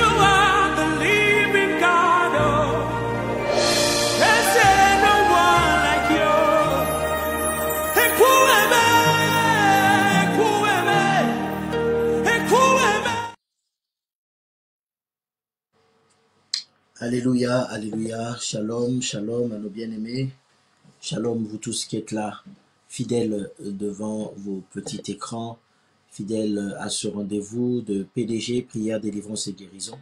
are the living God. Oh, there's no one like you. Ekueme, ekueme, ekueme. Alléluia, alléluia, shalom, shalom à nos bien-aimés, shalom vous tous qui êtes là, fidèles devant vos petits écrans, fidèles à ce rendez-vous de PDG, prière, délivrance et guérison,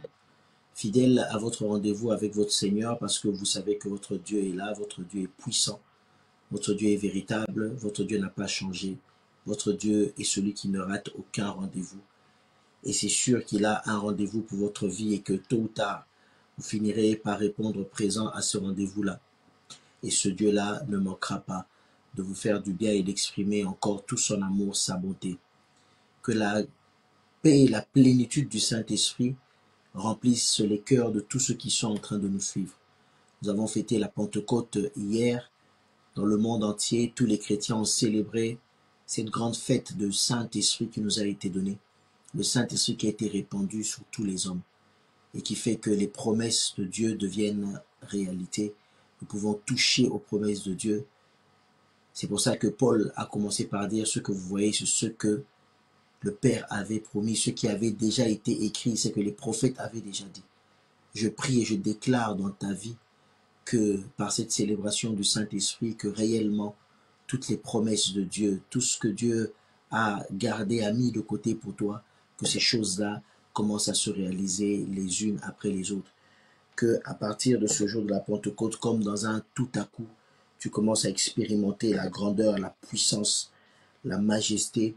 fidèles à votre rendez-vous avec votre Seigneur parce que vous savez que votre Dieu est là, votre Dieu est puissant, votre Dieu est véritable, votre Dieu n'a pas changé, votre Dieu est celui qui ne rate aucun rendez-vous. Et c'est sûr qu'il a un rendez-vous pour votre vie et que tôt ou tard, vous finirez par répondre présent à ce rendez-vous-là. Et ce Dieu-là ne manquera pas de vous faire du bien et d'exprimer encore tout son amour, sa bonté. Que la paix et la plénitude du Saint-Esprit remplissent les cœurs de tous ceux qui sont en train de nous suivre. Nous avons fêté la Pentecôte hier. Dans le monde entier, tous les chrétiens ont célébré cette grande fête de Saint-Esprit qui nous a été donnée. Le Saint-Esprit qui a été répandu sur tous les hommes et qui fait que les promesses de Dieu deviennent réalité. Nous pouvons toucher aux promesses de Dieu. C'est pour ça que Paul a commencé par dire ce que vous voyez, c'est ce que le Père avait promis, ce qui avait déjà été écrit, c'est que les prophètes avaient déjà dit. Je prie et je déclare dans ta vie que par cette célébration du Saint-Esprit, que réellement toutes les promesses de Dieu, tout ce que Dieu a gardé, a mis de côté pour toi, que ces choses-là commencent à se réaliser les unes après les autres. Que à partir de ce jour de la Pentecôte, comme dans un tout à coup, tu commences à expérimenter la grandeur, la puissance, la majesté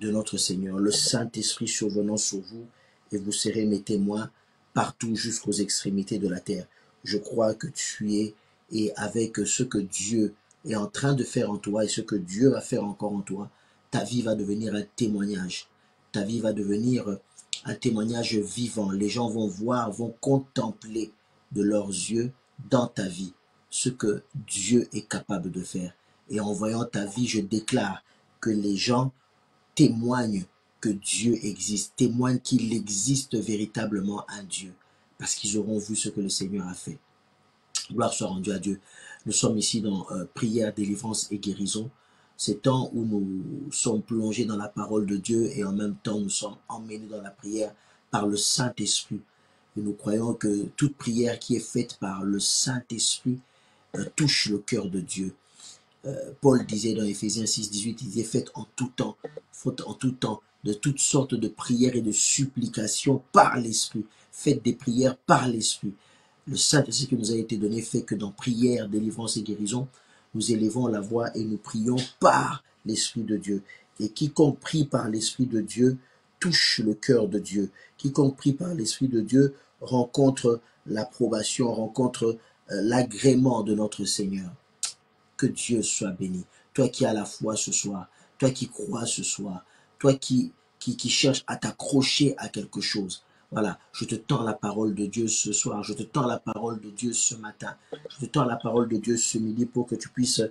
de notre Seigneur, le Saint-Esprit survenant sur vous, et vous serez mes témoins partout jusqu'aux extrémités de la terre. Je crois que tu es, et avec ce que Dieu est en train de faire en toi et ce que Dieu va faire encore en toi, ta vie va devenir un témoignage. Ta vie va devenir un témoignage vivant. Les gens vont voir, vont contempler de leurs yeux dans ta vie ce que Dieu est capable de faire. Et en voyant ta vie, je déclare que les gens témoignent que Dieu existe, témoignent qu'il existe véritablement un Dieu, parce qu'ils auront vu ce que le Seigneur a fait. Gloire soit rendue à Dieu. Nous sommes ici dans prière, délivrance et guérison. C'est temps où nous sommes plongés dans la parole de Dieu et en même temps nous sommes emmenés dans la prière par le Saint-Esprit. Et nous croyons que toute prière qui est faite par le Saint-Esprit touche le cœur de Dieu. Paul disait dans Éphésiens 6, 18, il disait faites en tout temps, de toutes sortes de prières et de supplications par l'Esprit. Faites des prières par l'Esprit. Le Saint-Esprit qui nous a été donné fait que dans prière, délivrance et guérison, nous élevons la voix et nous prions par l'Esprit de Dieu. Et quiconque prie par l'Esprit de Dieu touche le cœur de Dieu. Quiconque prie par l'Esprit de Dieu rencontre l'approbation, rencontre l'agrément de notre Seigneur. Que Dieu soit béni. Toi qui as la foi ce soir, toi qui crois ce soir, toi qui cherches à t'accrocher à quelque chose. Voilà, je te tends la parole de Dieu ce soir, je te tends la parole de Dieu ce matin, je te tends la parole de Dieu ce midi pour que tu puisses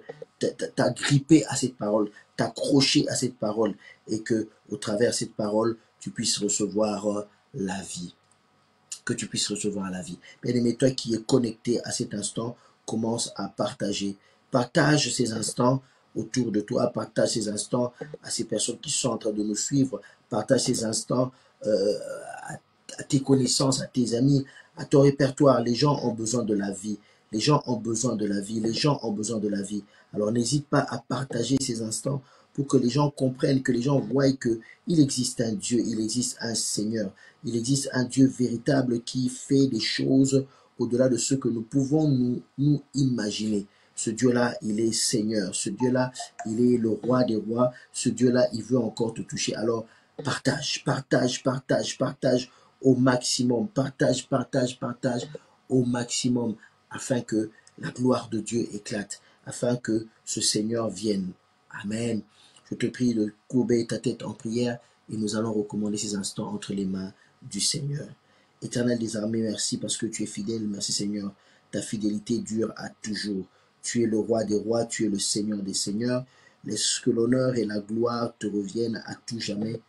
t'agripper à cette parole, t'accrocher à cette parole et que au travers de cette parole, tu puisses recevoir la vie. Que tu puisses recevoir la vie. Bien-aimé, toi qui es connecté à cet instant, commence à partager. Partage ces instants autour de toi, partage ces instants à ces personnes qui sont en train de nous suivre, partage ces instants à tes connaissances, à tes amis, à ton répertoire. Les gens ont besoin de la vie. Les gens ont besoin de la vie. Les gens ont besoin de la vie. Alors n'hésite pas à partager ces instants pour que les gens comprennent, que les gens voient qu'il existe un Dieu, il existe un Seigneur, il existe un Dieu véritable qui fait des choses au-delà de ce que nous pouvons nous imaginer. Ce Dieu-là, il est Seigneur. Ce Dieu-là, il est le roi des rois. Ce Dieu-là, il veut encore te toucher. Alors, partage, partage, partage, partage au maximum. Partage, partage, partage au maximum afin que la gloire de Dieu éclate, afin que ce Seigneur vienne. Amen. Je te prie de courber ta tête en prière et nous allons recommander ces instants entre les mains du Seigneur. Éternel des armées, merci parce que tu es fidèle. Merci Seigneur. Ta fidélité dure à toujours. Tu es le roi des rois, tu es le Seigneur des seigneurs. Laisse que l'honneur et la gloire te reviennent à tout jamais.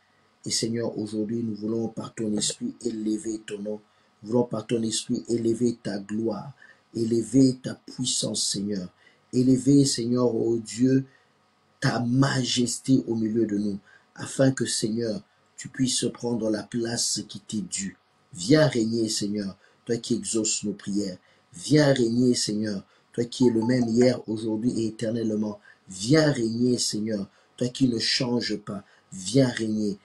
Et Seigneur, aujourd'hui, nous voulons par ton esprit élever ton nom. Nous voulons par ton esprit élever ta gloire, élever ta puissance, Seigneur. Élever, Seigneur, oh Dieu, ta majesté au milieu de nous, afin que, Seigneur, tu puisses prendre la place qui t'est due. Viens régner, Seigneur, toi qui exauces nos prières. Viens régner, Seigneur, toi qui es le même hier, aujourd'hui et éternellement. Viens régner, Seigneur, toi qui ne changes pas. Viens régner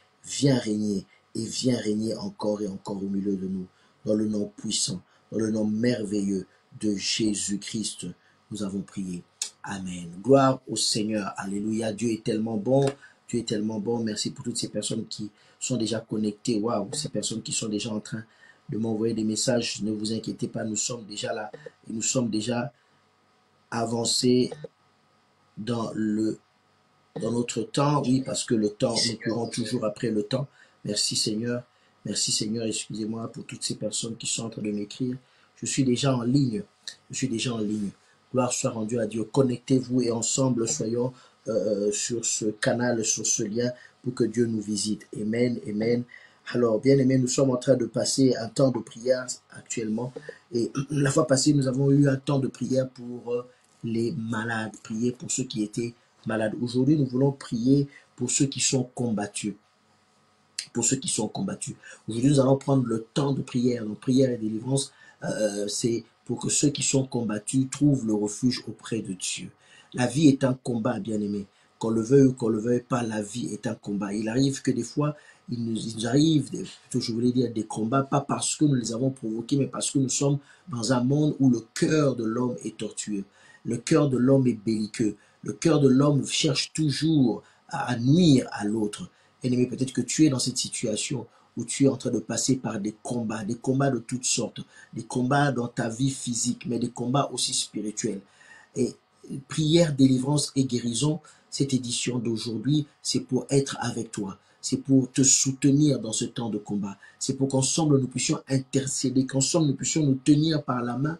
et viens régner encore et encore au milieu de nous. Dans le nom puissant, dans le nom merveilleux de Jésus-Christ, nous avons prié. Amen. Gloire au Seigneur. Alléluia. Dieu est tellement bon. Dieu est tellement bon. Merci pour toutes ces personnes qui sont déjà connectées. Waouh, ces personnes qui sont déjà en train de m'envoyer des messages. Ne vous inquiétez pas, nous sommes déjà là. Et nous sommes déjà avancés dans notre temps. Oui, parce que le temps, nous courons toujours après le temps. Merci Seigneur. Merci Seigneur. Excusez-moi pour toutes ces personnes qui sont en train de m'écrire. Je suis déjà en ligne. Je suis déjà en ligne. Gloire soit rendue à Dieu. Connectez-vous et ensemble soyons sur ce canal, sur ce lien pour que Dieu nous visite. Amen, amen. Alors, bien aimé, nous sommes en train de passer un temps de prière actuellement. Et la fois passée, nous avons eu un temps de prière pour les malades, prier pour ceux qui étaient malades. Aujourd'hui, nous voulons prier pour ceux qui sont combattus. Pour ceux qui sont combattus. Aujourd'hui, nous allons prendre le temps de prière. Donc, prière et délivrance, c'est pour que ceux qui sont combattus trouvent le refuge auprès de Dieu. La vie est un combat, bien-aimé. Qu'on le veuille ou qu'on le veuille pas, la vie est un combat. Il arrive que des fois, il nous arrive, je voulais dire, des combats, pas parce que nous les avons provoqués, mais parce que nous sommes dans un monde où le cœur de l'homme est tortueux. Le cœur de l'homme est belliqueux. Le cœur de l'homme cherche toujours à nuire à l'autre. Bien-aimé, peut-être que tu es dans cette situation où tu es en train de passer par des combats de toutes sortes, des combats dans ta vie physique, mais des combats aussi spirituels. Et prière, délivrance et guérison, cette édition d'aujourd'hui, c'est pour être avec toi. C'est pour te soutenir dans ce temps de combat. C'est pour qu'ensemble nous puissions intercéder, qu'ensemble nous puissions nous tenir par la main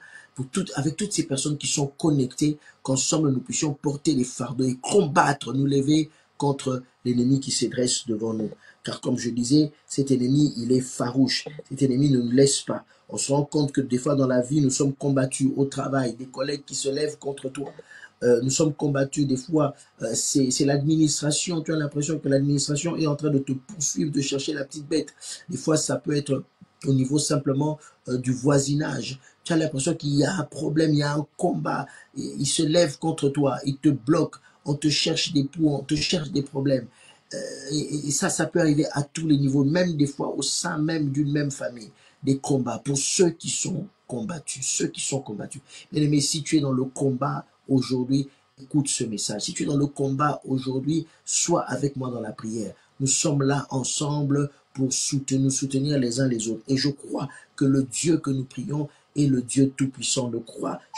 avec toutes ces personnes qui sont connectées, qu'ensemble nous puissions porter les fardeaux et combattre, nous lever contre l'ennemi qui se dresse devant nous. Car comme je disais, cet ennemi, il est farouche. Cet ennemi ne nous laisse pas. On se rend compte que des fois dans la vie, nous sommes combattus au travail, des collègues qui se lèvent contre toi. Nous sommes combattus des fois, c'est l'administration, tu as l'impression que l'administration est en train de te poursuivre, de chercher la petite bête. Des fois, ça peut être au niveau simplement du voisinage. Tu as l'impression qu'il y a un problème, il y a un combat, il se lève contre toi, il te bloque, on te cherche des poux, on te cherche des problèmes. Et ça peut arriver à tous les niveaux, même des fois au sein même d'une même famille. Des combats pour ceux qui sont combattus, ceux qui sont combattus. Bien-aimé, si tu es dans le combat aujourd'hui, écoute ce message. Si tu es dans le combat aujourd'hui, sois avec moi dans la prière. Nous sommes là ensemble pour nous soutenir les uns les autres. Et je crois que le Dieu que nous prions est le Dieu tout-puissant.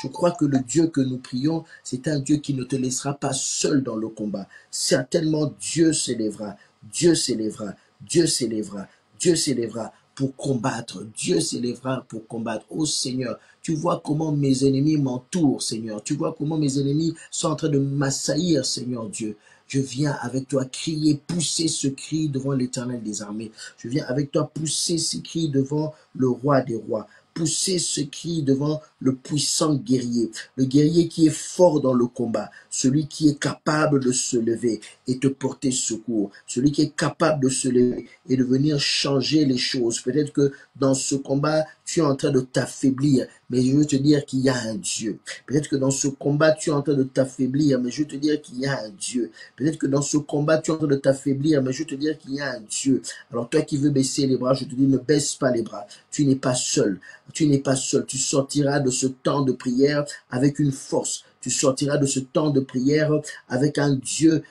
Je crois que le Dieu que nous prions, c'est un Dieu qui ne te laissera pas seul dans le combat. Certainement, Dieu s'élèvera, Dieu s'élèvera, Dieu s'élèvera, Dieu s'élèvera pour combattre. Dieu s'élèvera pour combattre. Oh Seigneur, tu vois comment mes ennemis m'entourent, Seigneur. Tu vois comment mes ennemis sont en train de m'assaillir, Seigneur Dieu. Je viens avec toi crier, pousser ce cri devant l'Éternel des armées. Je viens avec toi pousser ce cri devant le roi des rois. Pousser ce cri devant le puissant guerrier, le guerrier qui est fort dans le combat, celui qui est capable de se lever et te porter secours, celui qui est capable de se lever et de venir changer les choses. Peut-être que dans ce combat, tu es en train de t'affaiblir, mais je veux te dire qu'il y a un Dieu. Peut-être que dans ce combat, tu es en train de t'affaiblir, mais je veux te dire qu'il y a un Dieu. Peut-être que dans ce combat, tu es en train de t'affaiblir, mais je veux te dire qu'il y a un Dieu. Alors toi qui veux baisser les bras, je te dis, ne baisse pas les bras. Tu n'es pas seul. Tu n'es pas seul. Tu sortiras de ce temps de prière avec une force. Tu sortiras de ce temps de prière avec un Dieu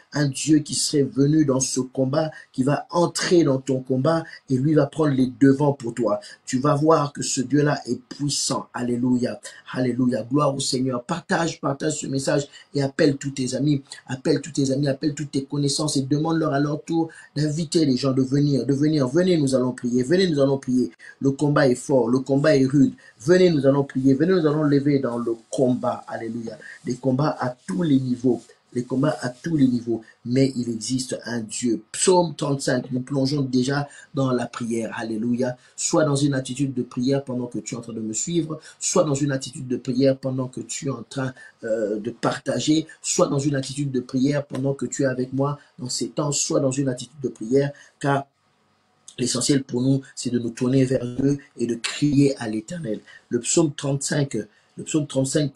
qui serait venu dans ce combat, qui va entrer dans ton combat et lui va prendre les devants pour toi. Tu vas voir que ce Dieu-là est puissant. Alléluia. Alléluia. Gloire au Seigneur. Partage ce message et appelle tous tes amis. Appelle tous tes amis, appelle toutes tes connaissances et demande-leur à leur tour d'inviter les gens de venir. Venez, nous allons prier. Venez, nous allons prier. Le combat est fort, le combat est rude. Venez, nous allons prier. Venez, nous allons lever dans le combat. Alléluia. Des combats à tous les niveaux. les combats à tous les niveaux, mais il existe un Dieu. Psaume 35, nous plongeons déjà dans la prière, alléluia, soit dans une attitude de prière pendant que tu es en train de me suivre, soit dans une attitude de prière pendant que tu es en train de partager, soit dans une attitude de prière pendant que tu es avec moi dans ces temps, soit dans une attitude de prière, car l'essentiel pour nous, c'est de nous tourner vers Dieu et de crier à l'Éternel. Le psaume 35,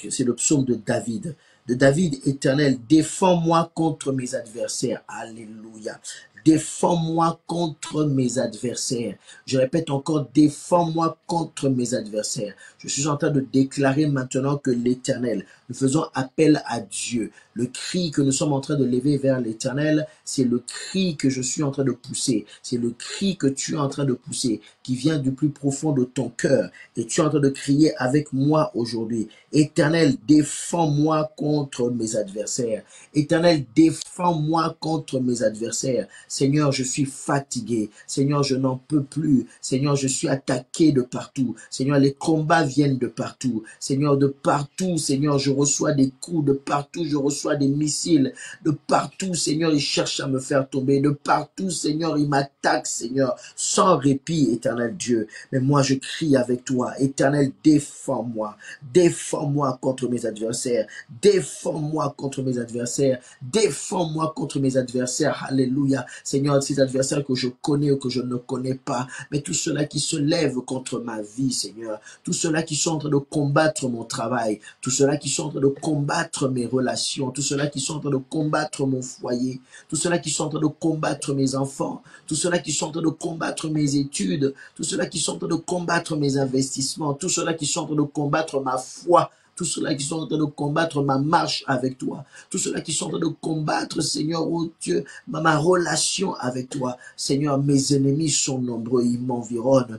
c'est le psaume de David. De David, Éternel, défends-moi contre mes adversaires. Alléluia. Défends-moi contre mes adversaires. Je répète encore, défends-moi contre mes adversaires. Je suis en train de déclarer maintenant que l'Éternel, nous faisons appel à Dieu. Le cri que nous sommes en train de lever vers l'Éternel, c'est le cri que je suis en train de pousser. C'est le cri que tu es en train de pousser, qui vient du plus profond de ton cœur. Et tu es en train de crier avec moi aujourd'hui. Éternel, défends-moi contre mes adversaires. Éternel, défends-moi contre mes adversaires. Seigneur, je suis fatigué. Seigneur, je n'en peux plus. Seigneur, je suis attaqué de partout. Seigneur, les combats viennent de partout. Seigneur, de partout, Seigneur, je reçois des coups. De partout, je reçois des missiles. De partout, Seigneur, ils cherchent à me faire tomber. De partout, Seigneur, ils m'attaquent, Seigneur, sans répit, éternel Dieu. Mais moi, je crie avec toi. Éternel, défends-moi. Défends-moi contre mes adversaires. Défends-moi contre mes adversaires. Défends-moi contre mes adversaires. Alléluia. Seigneur, ces adversaires que je connais ou que je ne connais pas, mais tous ceux-là qui se lèvent contre ma vie, Seigneur, tous ceux-là qui sont en train de combattre mon travail, tous ceux-là qui sont en train de combattre mes relations, tous ceux-là qui sont en train de combattre mon foyer, tous ceux-là qui sont en train de combattre mes enfants, tous ceux-là qui sont en train de combattre mes études, tous ceux-là qui sont en train de combattre mes investissements, tous ceux-là qui sont en train de combattre ma foi, tous ceux-là qui sont en train de combattre ma marche avec toi, tous ceux-là qui sont en train de combattre, Seigneur, oh Dieu, ma relation avec toi. Seigneur, mes ennemis sont nombreux, ils m'environnent,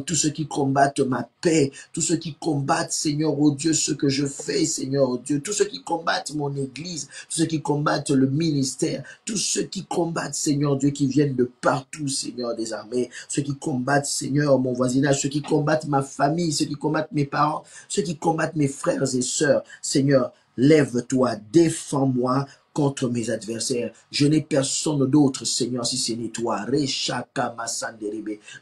tous ceux qui combattent ma paix, tous ceux qui combattent, Seigneur, oh Dieu, ce que je fais, Seigneur, oh Dieu, tous ceux qui combattent mon église, tous ceux qui combattent le ministère, tous ceux qui combattent, Seigneur Dieu, qui viennent de partout, Seigneur des armées, ceux qui combattent, Seigneur, mon voisinage, ceux qui combattent ma famille, ceux qui combattent mes parents, ceux qui combattent mes frères et sœurs. Seigneur, lève-toi, défends-moi contre mes adversaires. Je n'ai personne d'autre, Seigneur, si ce n'est toi.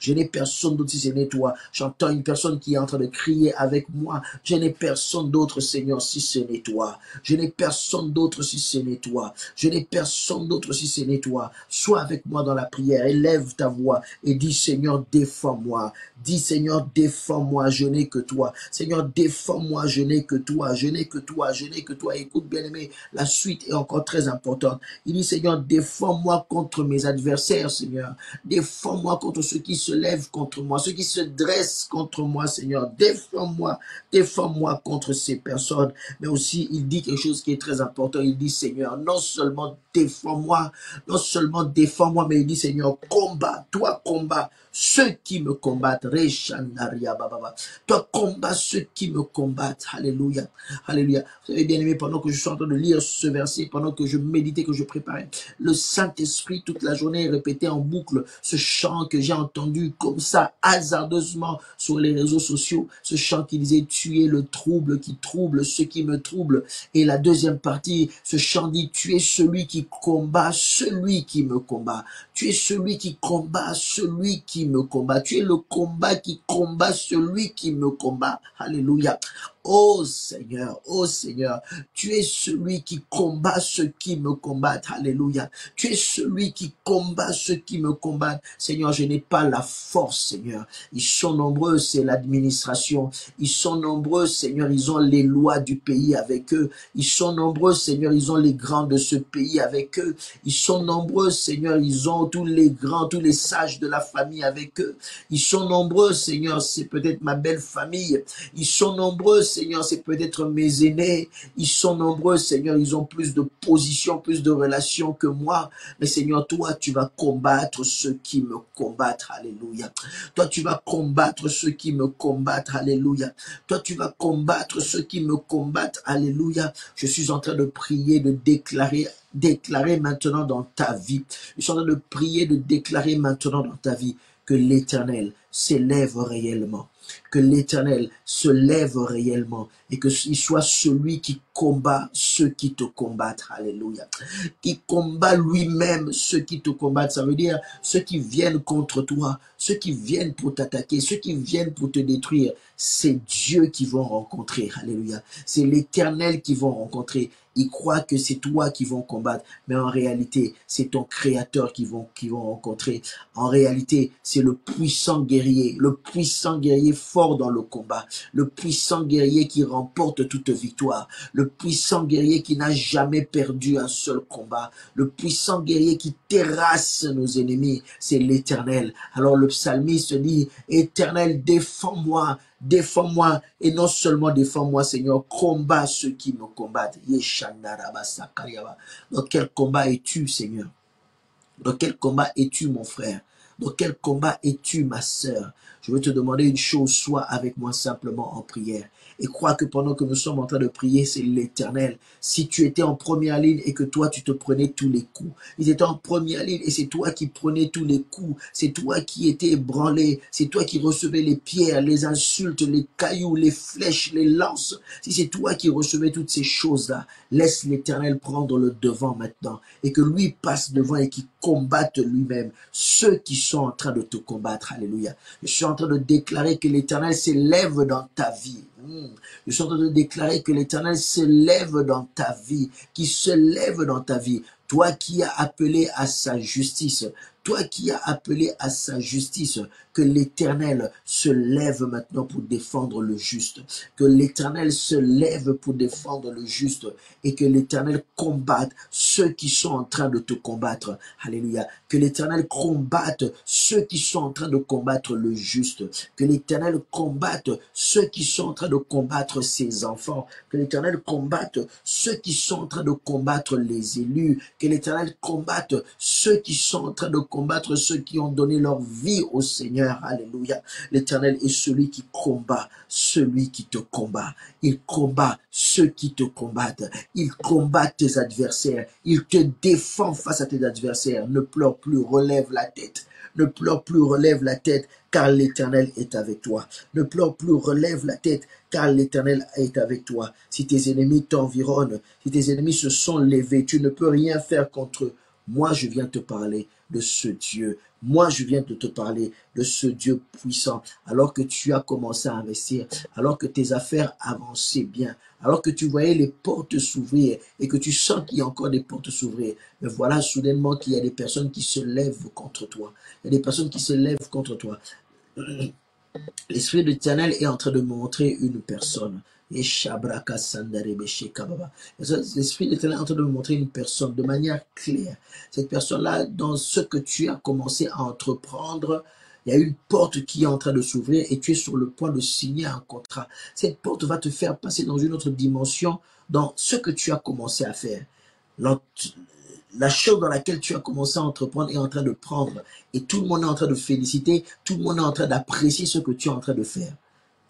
Je n'ai personne d'autre si ce n'est toi. J'entends une personne qui est en train de crier avec moi. Je n'ai personne d'autre, Seigneur, si ce n'est toi. Je n'ai personne d'autre si ce n'est toi. Je n'ai personne d'autre si ce n'est toi. Sois avec moi dans la prière. Élève ta voix et dis, Seigneur, défends-moi. Dis, Seigneur, défends-moi. Je n'ai que toi. Seigneur, défends-moi. Je n'ai que toi. Je n'ai que toi. Je n'ai que toi. Écoute, bien-aimé, la suite est encore très importante. Il dit, Seigneur, défends-moi contre mes adversaires, Seigneur. Défends-moi contre ceux qui se lèvent contre moi, ceux qui se dressent contre moi, Seigneur. Défends-moi, défends-moi contre ces personnes. Mais aussi, il dit quelque chose qui est très important. Il dit, Seigneur, non seulement défends-moi, mais il dit, Seigneur, combat, toi combat ceux qui me combattent. Toi combat ceux qui me combattent. Alléluia. Alléluia. Vous savez, bien aimé, pendant que je suis en train de lire ce verset, pendant que je méditais, que je préparais, le Saint-Esprit toute la journée répétait en boucle ce chant que j'ai entendu comme ça, hasardeusement sur les réseaux sociaux. Ce chant qui disait, tu es le trouble qui trouble ceux qui me troublent. Et la deuxième partie, ce chant dit, tu es celui qui combat celui qui me combat. Tu es celui qui combat celui qui me combat. Tu es le combat qui combat celui qui me combat. Alléluia. Oh Seigneur, tu es celui qui combat ceux qui me combattent. Alléluia. Tu es celui qui combat ceux qui me combattent. Seigneur, je n'ai pas la force, Seigneur. Ils sont nombreux, c'est l'administration. Ils sont nombreux, Seigneur, ils ont les lois du pays avec eux. Ils sont nombreux, Seigneur, ils ont les grands de ce pays avec eux. Ils sont nombreux, Seigneur, ils ont tous les grands, tous les sages de la famille avec eux. Ils sont nombreux, Seigneur, c'est peut-être ma belle famille. Ils sont nombreux, Seigneur, c'est peut-être mes aînés. Ils sont nombreux, Seigneur, ils ont plus de position, plus de relations que moi. Mais Seigneur, toi, tu vas combattre ceux qui me combattent. Alléluia. Toi, tu vas combattre ceux qui me combattent. Alléluia. Toi, tu vas combattre ceux qui me combattent. Alléluia. Je suis en train de prier, de déclarer maintenant dans ta vie. Je suis en train de prier, de déclarer maintenant dans ta vie que l'Éternel s'élève réellement. que l'Éternel se lève réellement et qu'il soit celui qui combat ceux qui te combattent. Alléluia. Qui combat lui-même ceux qui te combattent. Ça veut dire ceux qui viennent contre toi, ceux qui viennent pour t'attaquer, ceux qui viennent pour te détruire. C'est Dieu qui vont rencontrer. Alléluia. C'est l'Éternel qui vont rencontrer. Ils croient que c'est toi qui vont combattre, mais en réalité, c'est ton Créateur qui vont rencontrer. En réalité, c'est le puissant guerrier fort dans le combat, le puissant guerrier qui remporte toute victoire, le puissant guerrier qui n'a jamais perdu un seul combat, le puissant guerrier qui terrasse nos ennemis, c'est l'Éternel. Alors le psalmiste dit, Éternel, défends-moi, défends-moi, et non seulement défends-moi, Seigneur, combat ceux qui me combattent. Dans quel combat es-tu, Seigneur? Dans quel combat es-tu, mon frère? Dans quel combat es-tu, ma sœur? Je veux te demander une chose, sois avec moi simplement en prière. Et crois que pendant que nous sommes en train de prier, c'est l'Éternel. Si tu étais en première ligne et que toi, tu te prenais tous les coups. Il était en première ligne et c'est toi qui prenais tous les coups. C'est toi qui étais ébranlé. C'est toi qui recevais les pierres, les insultes, les cailloux, les flèches, les lances. Si c'est toi qui recevais toutes ces choses-là, laisse l'Éternel prendre le devant maintenant. Et que lui passe devant et qu'il combatte lui-même ceux qui sont en train de te combattre. Alléluia. Je suis en train de déclarer que l'Éternel s'élève dans ta vie. Je suis en train de déclarer que l'Éternel se lève dans ta vie, qui se lève dans ta vie. Toi qui as appelé à sa justice, toi qui as appelé à sa justice, que l'Éternel se lève maintenant pour défendre le juste. Que l'Éternel se lève pour défendre le juste et que l'Éternel combatte ceux qui sont en train de te combattre. Alléluia. Que l'Éternel combatte ceux qui sont en train de combattre le juste. Que l'Éternel combatte ceux qui sont en train de combattre ses enfants. Que l'Éternel combatte ceux qui sont en train de combattre les élus. Que l'Éternel combatte ceux qui sont en train de combattre ceux qui ont donné leur vie au Seigneur. Alléluia. L'Éternel est celui qui combat celui qui te combat. Il combat ceux qui te combattent. Il combat tes adversaires. Il te défend face à tes adversaires. Ne pleure plus, relève la tête. Ne pleure plus, relève la tête, car l'Éternel est avec toi. Ne pleure plus, relève la tête, car l'Éternel est avec toi. Si tes ennemis t'environnent, si tes ennemis se sont levés, tu ne peux rien faire contre eux. Moi, je viens te parler de ce Dieu. Moi, je viens de te parler de ce Dieu puissant. Alors que tu as commencé à investir, alors que tes affaires avançaient bien, alors que tu voyais les portes s'ouvrir et que tu sens qu'il y a encore des portes s'ouvrir. Mais voilà soudainement qu'il y a des personnes qui se lèvent contre toi. Il y a des personnes qui se lèvent contre toi. L'Esprit de l'Éternel est en train de montrer une personne. L'Esprit de l'Éternel est en train de me montrer une personne de manière claire. Cette personne-là, dans ce que tu as commencé à entreprendre, il y a une porte qui est en train de s'ouvrir et tu es sur le point de signer un contrat. Cette porte va te faire passer dans une autre dimension dans ce que tu as commencé à faire. La chose dans laquelle tu as commencé à entreprendre est en train de prendre. Et tout le monde est en train de féliciter, tout le monde est en train d'apprécier ce que tu es en train de faire.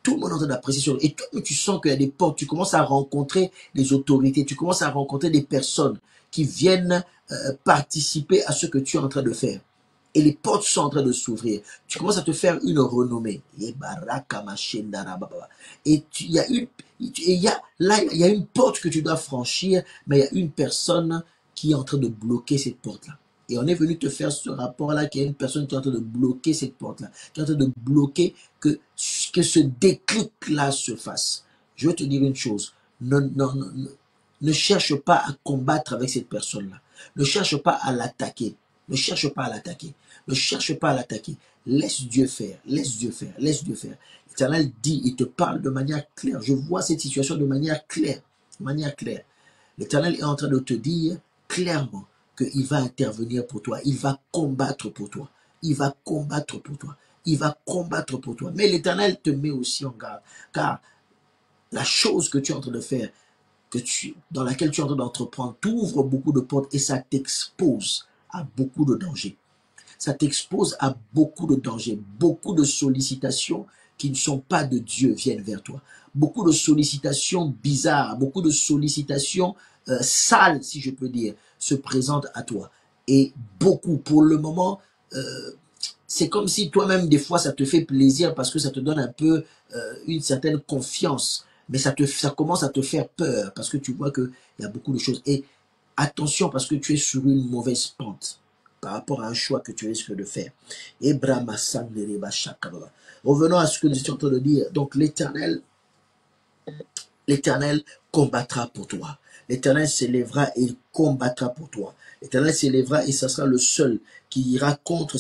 Tout le monde est en train d'apprécier. Et toi, tu sens qu'il y a des portes, tu commences à rencontrer des autorités, tu commences à rencontrer des personnes qui viennent participer à ce que tu es en train de faire. Et les portes sont en train de s'ouvrir. Tu commences à te faire une renommée. Et il y a une porte que tu dois franchir, mais il y a une personne qui est en train de bloquer cette porte-là. Et on est venu te faire ce rapport-là, qu'il y a une personne qui est en train de bloquer cette porte-là, qui est en train de bloquer que ce déclic-là se fasse. Je veux te dire une chose, ne cherche pas à combattre avec cette personne-là. Ne cherche pas à l'attaquer. Ne cherche pas à l'attaquer. Ne cherche pas à l'attaquer. Laisse Dieu faire. Laisse Dieu faire. Laisse Dieu faire. L'Éternel dit, il te parle de manière claire. Je vois cette situation de manière claire. De manière claire. L'Éternel est en train de te dire clairement qu'il va intervenir pour toi. Il va combattre pour toi. Il va combattre pour toi. Il va combattre pour toi. Mais l'Éternel te met aussi en garde. Car la chose que tu es en train de faire, dans laquelle tu es en train d'entreprendre, t'ouvre beaucoup de portes et ça t'expose à beaucoup de dangers. Ça t'expose à beaucoup de dangers, beaucoup de sollicitations qui ne sont pas de Dieu viennent vers toi. Beaucoup de sollicitations bizarres, beaucoup de sollicitations sales, si je peux dire, se présentent à toi. Et beaucoup, pour le moment, c'est comme si toi-même, des fois, ça te fait plaisir parce que ça te donne un peu une certaine confiance. Mais ça commence à te faire peur parce que tu vois qu'il y a beaucoup de choses. Et attention parce que tu es sur une mauvaise pente par rapport à un choix que tu risques de faire. Revenons à ce que nous étions en train de dire. Donc l'Éternel combattra pour toi. L'Éternel s'élèvera et il combattra pour toi. L'Éternel s'élèvera et ce sera le seul qui ira contre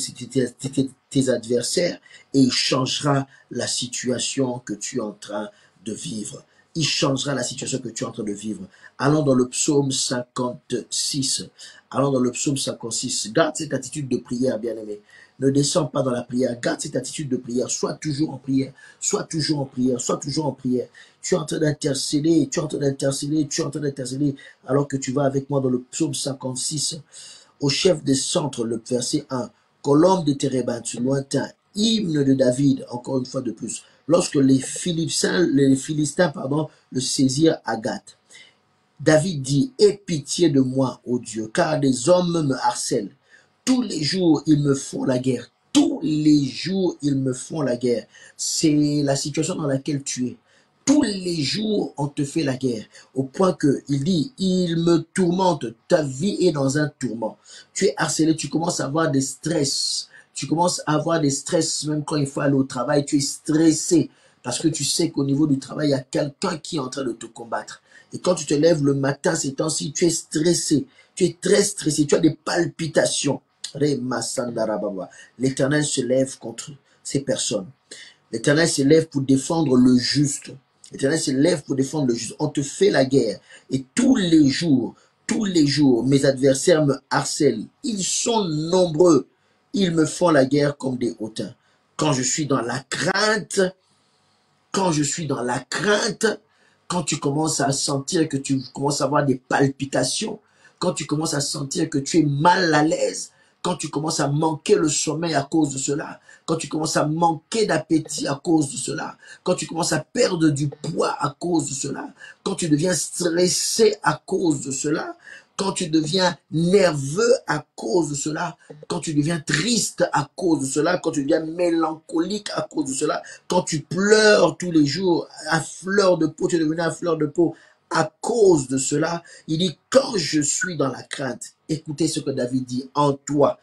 tes adversaires et il changera la situation que tu es en train de vivre. Il changera la situation que tu es en train de vivre. Allons dans le psaume 56. Allons dans le psaume 56. Garde cette attitude de prière, bien-aimé. Ne descends pas dans la prière. Garde cette attitude de prière. Sois toujours en prière. Sois toujours en prière. Sois toujours en prière. Tu es en train d'intercéder. Tu es en train d'intercéder. Tu es en train d'intercéder. Alors que tu vas avec moi dans le psaume 56. Au chef des centres, le verset 1. Colombe de Térébinthe, lointain. Hymne de David, encore une fois de plus. Lorsque les Philistins le saisirent à Gath. David dit, aie pitié de moi, ô Dieu, car des hommes me harcèlent. Tous les jours, ils me font la guerre. Tous les jours, ils me font la guerre. C'est la situation dans laquelle tu es. Tous les jours, on te fait la guerre. Au point que, il dit, il me tourmente. Ta vie est dans un tourment. Tu es harcelé, tu commences à avoir des stress. Tu commences à avoir des stress, même quand il faut aller au travail, tu es stressé. Parce que tu sais qu'au niveau du travail, il y a quelqu'un qui est en train de te combattre. Et quand tu te lèves le matin, ces temps-ci, tu es stressé. Tu es très stressé. Tu as des palpitations. L'Éternel se lève contre ces personnes. L'Éternel se lève pour défendre le juste. L'Éternel se lève pour défendre le juste. On te fait la guerre. Et tous les jours, mes adversaires me harcèlent. Ils sont nombreux. Ils me font la guerre comme des hautains. Quand je suis dans la crainte, quand tu commences à sentir que tu commences à avoir des palpitations, quand tu commences à sentir que tu es mal à l'aise, quand tu commences à manquer le sommeil à cause de cela, quand tu commences à manquer d'appétit à cause de cela, quand tu commences à perdre du poids à cause de cela, quand tu deviens stressé à cause de cela, quand tu deviens nerveux à cause de cela, quand tu deviens triste à cause de cela, quand tu deviens mélancolique à cause de cela, quand tu pleures tous les jours à fleur de peau, tu es devenu à fleur de peau à cause de cela, il dit, quand je suis dans la crainte, écoutez ce que David dit, en toi,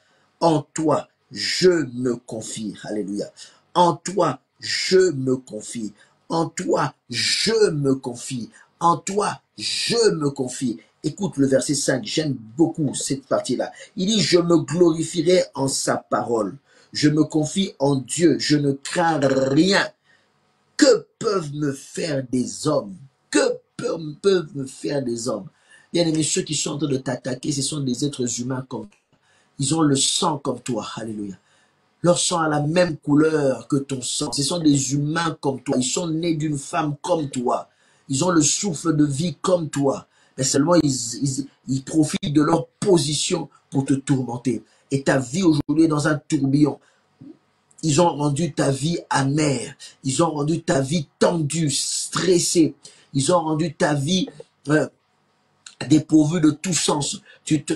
je me confie. Alléluia. En toi, je me confie. En toi, je me confie. En toi, je me confie. Écoute le verset 5, j'aime beaucoup cette partie-là. Il dit, je me glorifierai en sa parole. Je me confie en Dieu. Je ne crains rien. Que peuvent me faire des hommes? Que peuvent me faire des hommes? Bien aimé, ceux qui sont en train de t'attaquer, ce sont des êtres humains comme toi. Ils ont le sang comme toi. Alléluia. Leur sang a la même couleur que ton sang. Ce sont des humains comme toi. Ils sont nés d'une femme comme toi. Ils ont le souffle de vie comme toi. Mais seulement ils profitent de leur position pour te tourmenter. Et ta vie aujourd'hui est dans un tourbillon. Ils ont rendu ta vie amère. Ils ont rendu ta vie tendue, stressée. Ils ont rendu ta vie dépourvue de tout sens.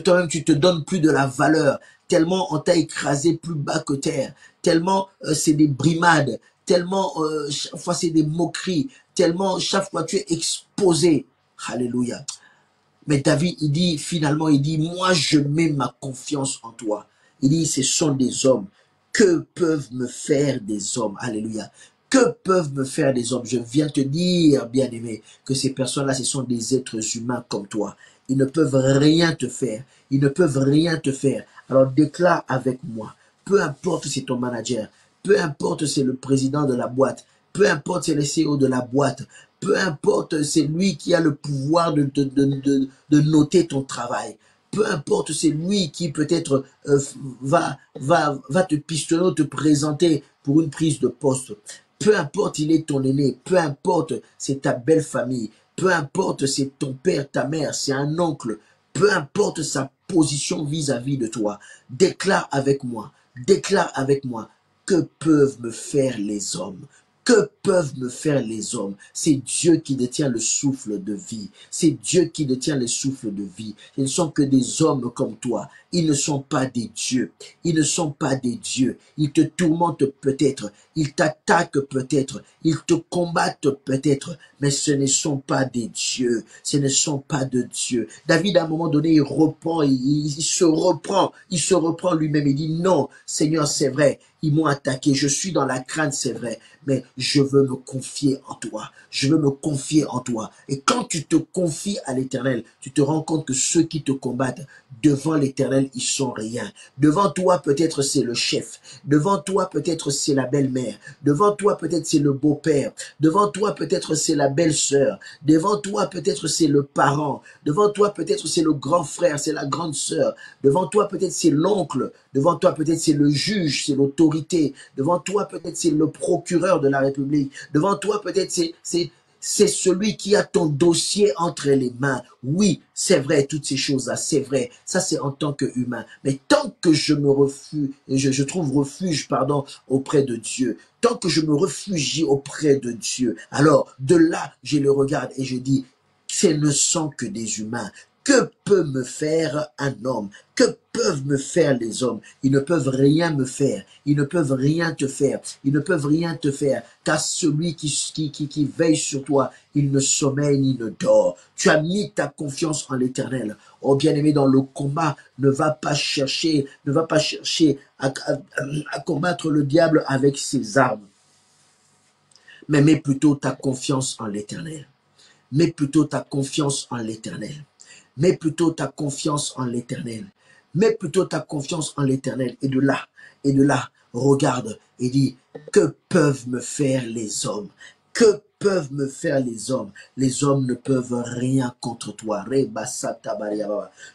Toi-même, tu te donnes plus de la valeur. Tellement on t'a écrasé plus bas que terre. Tellement c'est des brimades. Tellement chaque fois c'est des moqueries. Tellement chaque fois tu es exposé. Alléluia. Mais David, finalement, il dit, moi je mets ma confiance en toi. Il dit, ce sont des hommes. Que peuvent me faire des hommes? Alléluia. Que peuvent me faire des hommes? Je viens te dire, bien-aimé, que ces personnes-là, ce sont des êtres humains comme toi. Ils ne peuvent rien te faire. Ils ne peuvent rien te faire. Alors déclare avec moi. Peu importe si c'est ton manager, peu importe si c'est le président de la boîte, peu importe si c'est le CEO de la boîte, peu importe c'est lui qui a le pouvoir de noter ton travail. Peu importe, c'est lui qui peut-être va te pistonner ou te présenter pour une prise de poste. Peu importe, il est ton aîné. Peu importe, c'est ta belle famille. Peu importe, c'est ton père, ta mère, c'est un oncle. Peu importe sa position vis-à-vis de toi. Déclare avec moi. Que peuvent me faire les hommes? Que peuvent me faire les hommes? C'est Dieu qui détient le souffle de vie. C'est Dieu qui détient le souffle de vie. Ils ne sont que des hommes comme toi. Ils ne sont pas des dieux. Ils ne sont pas des dieux. Ils te tourmentent peut-être. Ils t'attaquent peut-être. Ils te combattent peut-être. Mais ce ne sont pas des dieux. Ce ne sont pas de Dieu. David, à un moment donné, il reprend, il se reprend. Il se reprend lui-même. Il dit non, Seigneur, c'est vrai. Ils m'ont attaqué. Je suis dans la crainte, c'est vrai. Mais je veux me confier en toi. Je veux me confier en toi. Et quand tu te confies à l'Éternel, tu te rends compte que ceux qui te combattent, devant l'Éternel, ils sont rien. Devant toi, peut-être c'est le chef. Devant toi, peut-être c'est la belle-mère. Devant toi, peut-être c'est le beau-père. Devant toi, peut-être c'est la belle-sœur. Devant toi, peut-être c'est le parent. Devant toi, peut-être c'est le grand frère, c'est la grande sœur. Devant toi, peut-être c'est l'oncle. Devant toi, peut-être c'est le juge, c'est l'autorité. Devant toi, peut-être c'est le procureur de la République. Devant toi, peut-être c'est celui qui a ton dossier entre les mains. Oui, c'est vrai, toutes ces choses-là, c'est vrai. Ça, c'est en tant qu'humain. Mais tant que je me je trouve refuge, auprès de Dieu, tant que je me réfugie auprès de Dieu, alors de là, je le regarde et je dis, ce ne sont que des humains. Que peut me faire un homme? Que peuvent me faire les hommes? Ils ne peuvent rien me faire. Ils ne peuvent rien te faire. Ils ne peuvent rien te faire. Car celui qui veille sur toi, il ne sommeille ni ne dort. Tu as mis ta confiance en l'Éternel. Oh bien-aimé, dans le combat, ne va pas chercher à combattre le diable avec ses armes. Mais mets plutôt ta confiance en l'Éternel. Mets plutôt ta confiance en l'Éternel. Mets plutôt ta confiance en l'Éternel. Mets plutôt ta confiance en l'Éternel. Et de là, regarde et dis, que peuvent me faire les hommes? Que peuvent me faire les hommes? Les hommes ne peuvent rien contre toi.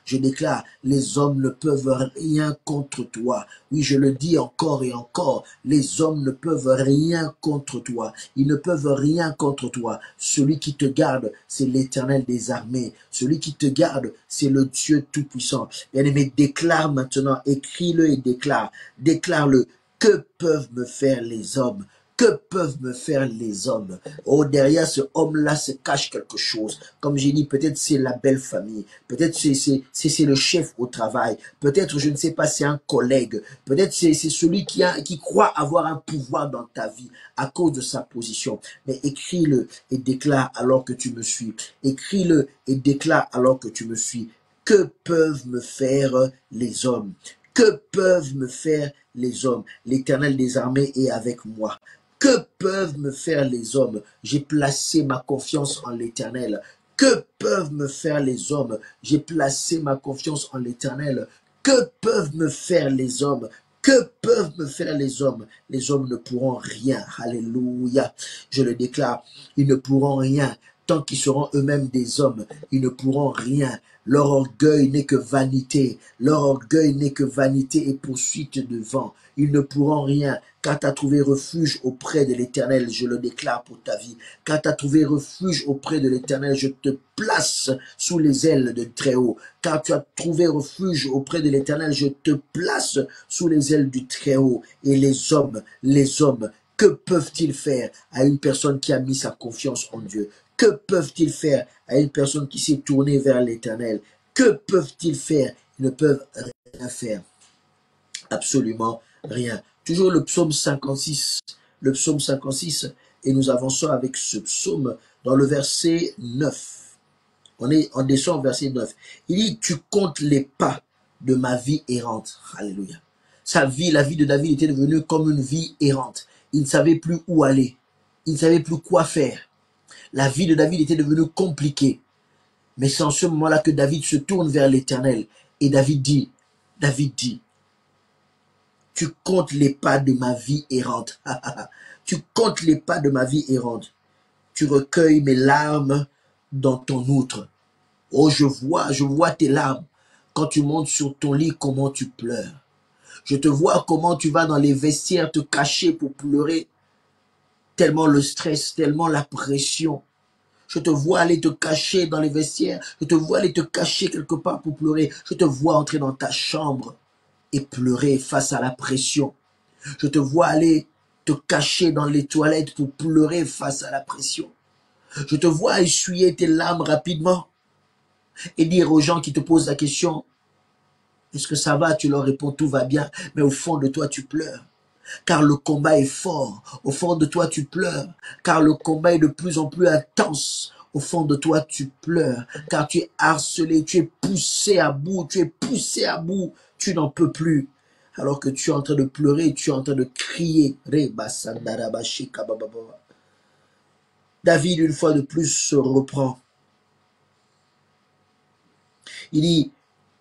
Je déclare, les hommes ne peuvent rien contre toi. Oui, je le dis encore et encore, les hommes ne peuvent rien contre toi. Ils ne peuvent rien contre toi. Celui qui te garde, c'est l'Éternel des armées. Celui qui te garde, c'est le Dieu Tout-Puissant. Bien-aimé, déclare maintenant, écris-le et déclare. Déclare-le. Que peuvent me faire les hommes? Que peuvent me faire les hommes? Oh, derrière ce homme-là se cache quelque chose. Comme j'ai dit, peut-être c'est la belle famille. Peut-être c'est le chef au travail. Peut-être, je ne sais pas, c'est un collègue. Peut-être c'est celui qui croit avoir un pouvoir dans ta vie à cause de sa position. Mais écris-le et déclare alors que tu me suis. Écris-le et déclare alors que tu me suis. Que peuvent me faire les hommes? Que peuvent me faire les hommes? L'Éternel des armées est avec moi. Que peuvent me faire les hommes? J'ai placé ma confiance en l'Éternel. Que peuvent me faire les hommes? J'ai placé ma confiance en l'Éternel. Que peuvent me faire les hommes? Que peuvent me faire les hommes? Les hommes ne pourront rien. Alléluia. Je le déclare. Ils ne pourront rien. Tant qu'ils seront eux-mêmes des hommes, ils ne pourront rien. Leur orgueil n'est que vanité. Leur orgueil n'est que vanité et poursuite de vent. Ils ne pourront rien. Car tu as trouvé refuge auprès de l'Éternel, je le déclare pour ta vie. Car tu as trouvé refuge auprès de l'Éternel, je te place sous les ailes de Très-Haut. Car tu as trouvé refuge auprès de l'Éternel, je te place sous les ailes du Très-Haut. Et les hommes, que peuvent-ils faire à une personne qui a mis sa confiance en Dieu? Que peuvent-ils faire à une personne qui s'est tournée vers l'Éternel? Que peuvent-ils faire? Ils ne peuvent rien faire. Absolument rien. Toujours le psaume 56. Le psaume 56. Et nous avançons avec ce psaume dans le verset 9. On descend au verset 9. Il dit, tu comptes les pas de ma vie errante. Alléluia. La vie de David était devenue comme une vie errante. Il ne savait plus où aller. Il ne savait plus quoi faire. La vie de David était devenue compliquée. Mais c'est en ce moment-là que David se tourne vers l'Éternel. Et David dit, tu comptes les pas de ma vie errante. Tu comptes les pas de ma vie errante. Tu recueilles mes larmes dans ton outre. Oh, je vois tes larmes. Quand tu montes sur ton lit, comment tu pleures. Je te vois comment tu vas dans les vestiaires te cacher pour pleurer. Tellement le stress, tellement la pression. Je te vois aller te cacher dans les vestiaires. Je te vois aller te cacher quelque part pour pleurer. Je te vois entrer dans ta chambre et pleurer face à la pression. Je te vois aller te cacher dans les toilettes pour pleurer face à la pression. Je te vois essuyer tes larmes rapidement et dire aux gens qui te posent la question, est-ce que ça va? Tu leur réponds, tout va bien, mais au fond de toi, tu pleures. Car le combat est fort. Au fond de toi, tu pleures. Car le combat est de plus en plus intense. Au fond de toi, tu pleures. Car tu es harcelé, tu es poussé à bout, tu es poussé à bout. Tu n'en peux plus. Alors que tu es en train de pleurer, tu es en train de crier. David, une fois de plus, se reprend. Il dit,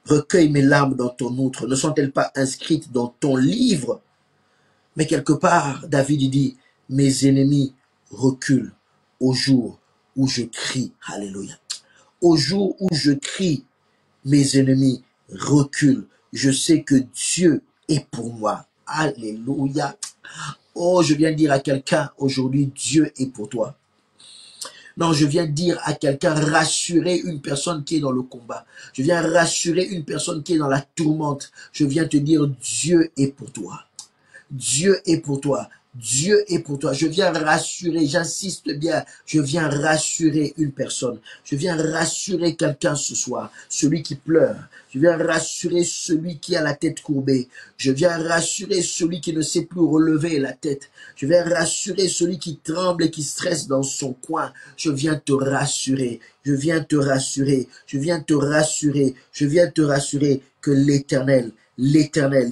recueille mes larmes dans ton outre. Ne sont-elles pas inscrites dans ton livre? Mais quelque part, David dit, mes ennemis reculent au jour où je crie. Alléluia. Au jour où je crie, mes ennemis reculent. Je sais que Dieu est pour moi. Alléluia. Oh, je viens de dire à quelqu'un aujourd'hui, Dieu est pour toi. Non, je viens dire à quelqu'un, rassurer une personne qui est dans le combat. Je viens rassurer une personne qui est dans la tourmente. Je viens te dire, Dieu est pour toi. Dieu est pour toi. Dieu est pour toi. Je viens rassurer, j'insiste bien, je viens rassurer une personne. Je viens rassurer quelqu'un ce soir, celui qui pleure. Je viens rassurer celui qui a la tête courbée. Je viens rassurer celui qui ne sait plus relever la tête. Je viens rassurer celui qui tremble et qui stresse dans son coin. Je viens te rassurer. Je viens te rassurer. Je viens te rassurer. Je viens te rassurer que l'Éternel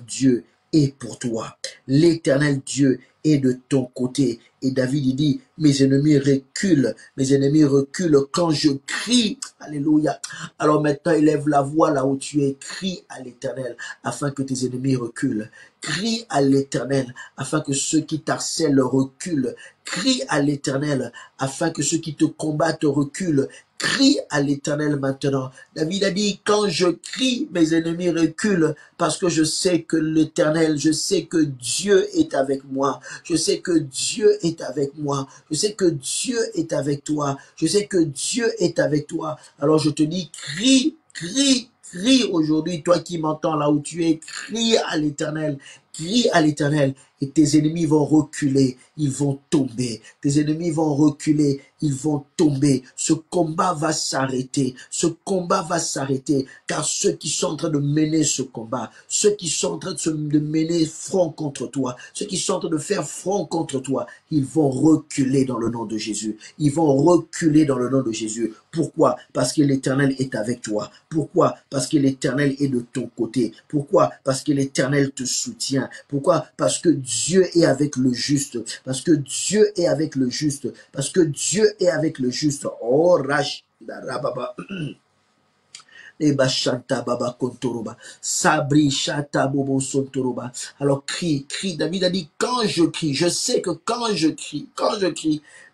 Dieu est pour toi. L'Éternel Dieu est de ton côté. Et David il dit, mes ennemis reculent quand je crie. Alléluia. Alors maintenant, élève la voix là où tu es, crie à l'Éternel afin que tes ennemis reculent. Crie à l'Éternel afin que ceux qui t'harcèlent reculent. Crie à l'Éternel afin que ceux qui te combattent reculent. Crie à l'Éternel maintenant. David a dit, quand je crie, mes ennemis reculent parce que je sais que l'Éternel, je sais que Dieu est avec moi. Je sais que Dieu est avec moi. Je sais que Dieu est avec toi. Je sais que Dieu est avec toi. Alors je te dis, crie, crie, crie aujourd'hui, toi qui m'entends là où tu es, crie à l'Éternel. Crie à l'Éternel et tes ennemis vont reculer, ils vont tomber. Tes ennemis vont reculer, ils vont tomber. Ce combat va s'arrêter. Ce combat va s'arrêter car ceux qui sont en train de mener ce combat, ceux qui sont en train de mener front contre toi, ceux qui sont en train de faire front contre toi, ils vont reculer dans le nom de Jésus. Ils vont reculer dans le nom de Jésus. Pourquoi? Parce que l'Éternel est avec toi. Pourquoi? Parce que l'Éternel est de ton côté. Pourquoi? Parce que l'Éternel te soutient. Pourquoi? Parce que Dieu est avec le juste. Parce que Dieu est avec le juste. Parce que Dieu est avec le juste. Oh, Rash, Rababa. Eba Shanta Baba Kontoroba. Sabri Shata Bobo Sontoroba. Alors crie, crie. David a dit, quand je crie, je sais que quand je crie,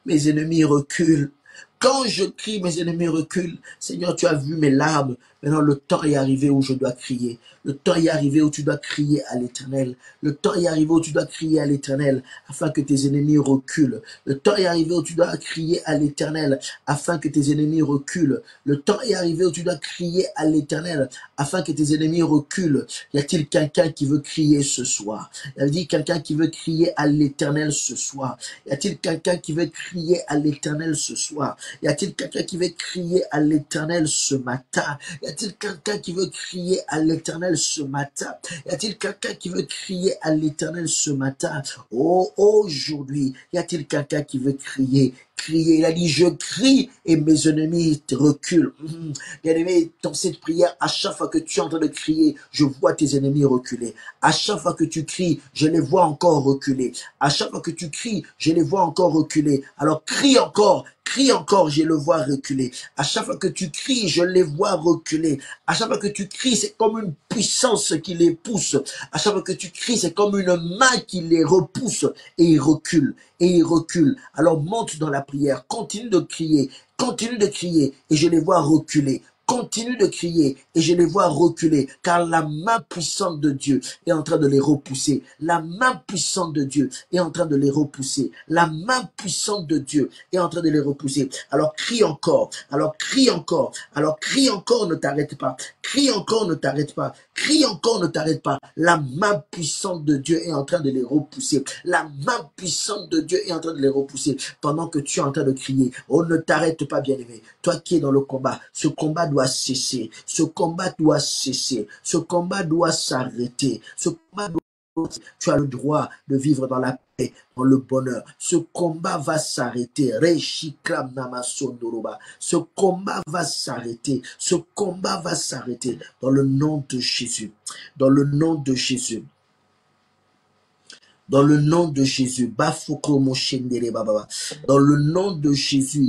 mes ennemis reculent. Quand je crie, mes ennemis reculent. Seigneur, tu as vu mes larmes. Maintenant, le temps est arrivé où je dois crier. Le temps est arrivé où tu dois crier à l'Éternel. Le temps est arrivé où tu dois crier à l'Éternel afin que tes ennemis reculent. Le temps est arrivé où tu dois crier à l'Éternel afin que tes ennemis reculent. Le temps est arrivé où tu dois crier à l'Éternel afin que tes ennemis reculent. Y a-t-il quelqu'un qui veut crier ce soir? Y a-t-il quelqu'un qui veut crier à l'Éternel ce soir? Y a-t-il quelqu'un qui veut crier à l'Éternel ce soir? Y a-t-il quelqu'un qui veut crier à l'Éternel ce matin? Y a-t-il quelqu'un qui veut crier à l'Éternel ce matin? Y a-t-il quelqu'un qui veut crier à l'Éternel ce matin? Oh, aujourd'hui, y a-t-il quelqu'un qui veut crier? Crier. Il a dit, je crie et mes ennemis reculent. Bien aimé, dans cette prière, à chaque fois que tu es en train de crier, je vois tes ennemis reculer. À chaque fois que tu cries, je les vois encore reculer. À chaque fois que tu cries, je les vois encore reculer. Alors crie encore, je le vois reculer. À chaque fois que tu cries, je les vois reculer. À chaque fois que tu cries, c'est comme une puissance qui les pousse. À chaque fois que tu cries, c'est comme une main qui les repousse et ils reculent. Et ils reculent. Alors monte dans la prière, continue de crier et je les vois reculer. continuent de crier et je les vois reculer, car la main puissante de Dieu est en train de les repousser. La main puissante de Dieu est en train de les repousser. La main puissante de Dieu est en train de les repousser. Alors crie encore, alors crie encore, alors crie encore, ne t'arrête pas. Crie encore, ne t'arrête pas. Crie encore, ne t'arrête pas. La main puissante de Dieu est en train de les repousser. La main puissante de Dieu est en train de les repousser. Pendant que tu es en train de crier, oh, ne t'arrête pas, bien-aimé. Toi qui es dans le combat, ce combat doit cesser. Ce combat doit cesser. Ce combat doit s'arrêter. Ce combat doit... Tu as le droit de vivre dans la paix, dans le bonheur. Ce combat va s'arrêter. Ce combat va s'arrêter. Ce combat va s'arrêter dans le nom de Jésus. Dans le nom de Jésus. Dans le nom de Jésus, dans le nom de Jésus,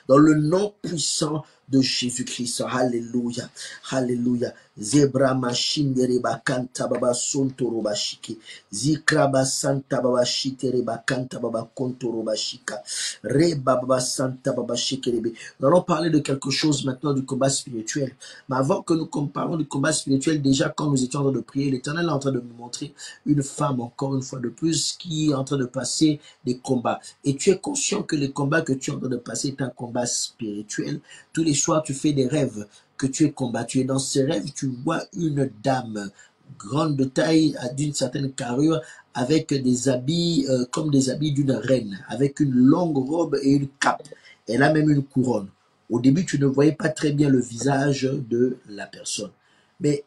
dans le nom puissant de Jésus-Christ, alléluia, alléluia. Zebra machine bakanta baba sontoro bashiki, zikraba santa baba shitere bakanta baba kontoro bashika, re baba santa baba shikerebe. Nous allons parler de quelque chose maintenant du combat spirituel. Mais avant que nous parlons du combat spirituel, déjà quand nous étions en train de prier, l'Éternel est en train de nous montrer une femme, encore une fois de plus, qui est en train de passer des combats. Et tu es conscient que les combats que tu es en train de passer est un combat spirituel. Tous les soirs, tu fais des rêves que tu es combattu. Et dans ces rêves, tu vois une dame grande de taille, d'une certaine carrure, avec des habits comme des habits d'une reine, avec une longue robe et une cape. Elle a même une couronne. Au début, tu ne voyais pas très bien le visage de la personne. Mais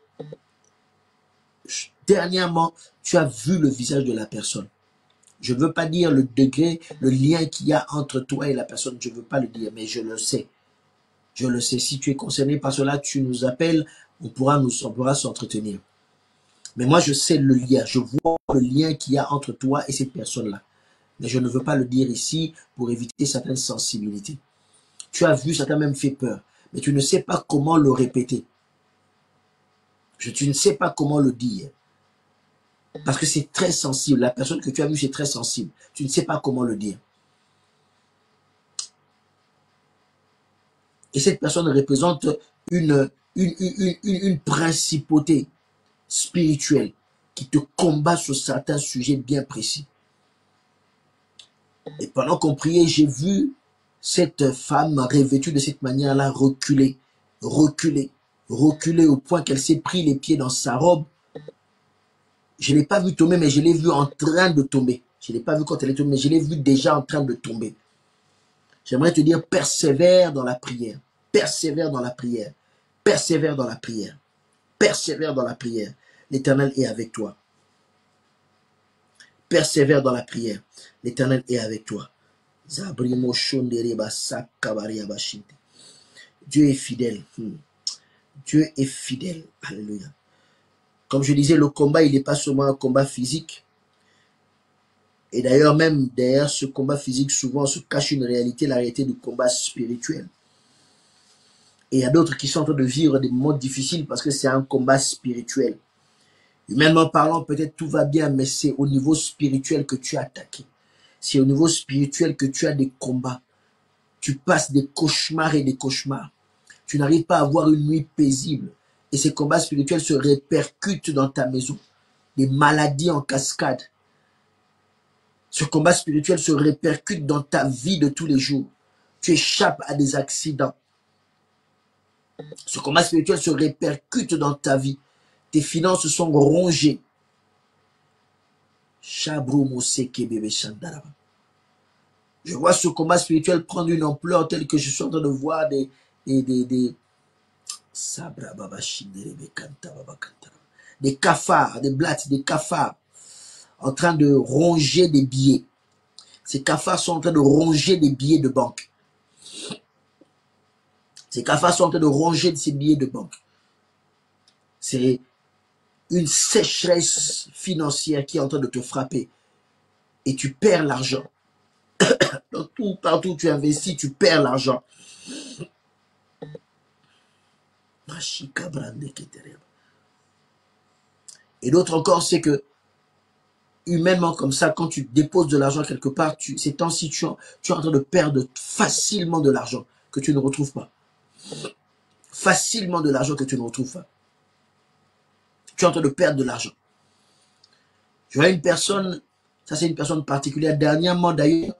dernièrement, tu as vu le visage de la personne. Je ne veux pas dire le degré, le lien qu'il y a entre toi et la personne. Je ne veux pas le dire, mais je le sais. Je le sais. Si tu es concerné par cela, tu nous appelles, on pourra s'entretenir. Mais moi, je sais le lien. Je vois le lien qu'il y a entre toi et cette personne-là. Mais je ne veux pas le dire ici pour éviter certaines sensibilités. Tu as vu, ça t'a même fait peur. Mais tu ne sais pas comment le répéter. Tu ne sais pas comment le dire. Parce que c'est très sensible. La personne que tu as vue, c'est très sensible. Tu ne sais pas comment le dire. Et cette personne représente une principauté spirituelle qui te combat sur certains sujets bien précis. Et pendant qu'on priait, j'ai vu cette femme revêtue de cette manière-là reculer, reculer, reculer au point qu'elle s'est pris les pieds dans sa robe. Je ne l'ai pas vu tomber, mais je l'ai vu en train de tomber. Je ne l'ai pas vu quand elle est tombée, mais je l'ai vu déjà en train de tomber. J'aimerais te dire, persévère dans la prière. Persévère dans la prière. Persévère dans la prière. Persévère dans la prière. L'Éternel est avec toi. Persévère dans la prière. L'Éternel est avec toi. Dieu est fidèle. Dieu est fidèle. Alléluia. Comme je disais, le combat, il n'est pas seulement un combat physique. Et d'ailleurs, même derrière ce combat physique, souvent se cache une réalité, la réalité du combat spirituel. Et il y a d'autres qui sont en train de vivre des moments difficiles parce que c'est un combat spirituel. Humainement parlant, peut-être tout va bien, mais c'est au niveau spirituel que tu as attaqué. C'est au niveau spirituel que tu as des combats. Tu passes des cauchemars et des cauchemars. Tu n'arrives pas à avoir une nuit paisible. Et ces combats spirituels se répercutent dans ta maison. Des maladies en cascade. Ce combat spirituel se répercute dans ta vie de tous les jours. Tu échappes à des accidents. Ce combat spirituel se répercute dans ta vie. Tes finances sont rongées. Je vois ce combat spirituel prendre une ampleur telle que je suis en train de voir des cafards, des blattes, des cafards en train de ronger des billets. Ces cafards sont en train de ronger des billets de banque. Ces cafards sont en train de ronger ces billets de banque. C'est une sécheresse financière qui est en train de te frapper. Et tu perds l'argent. Partout où tu investis, tu perds l'argent. Et d'autres encore, c'est que humainement comme ça, quand tu déposes de l'argent quelque part, ces temps-ci, tu es en train de perdre facilement de l'argent. que tu ne retrouves pas. Facilement de l'argent que tu ne retrouves pas. Tu es en train de perdre de l'argent. Je vois une personne, ça c'est une personne particulière, dernièrement d'ailleurs,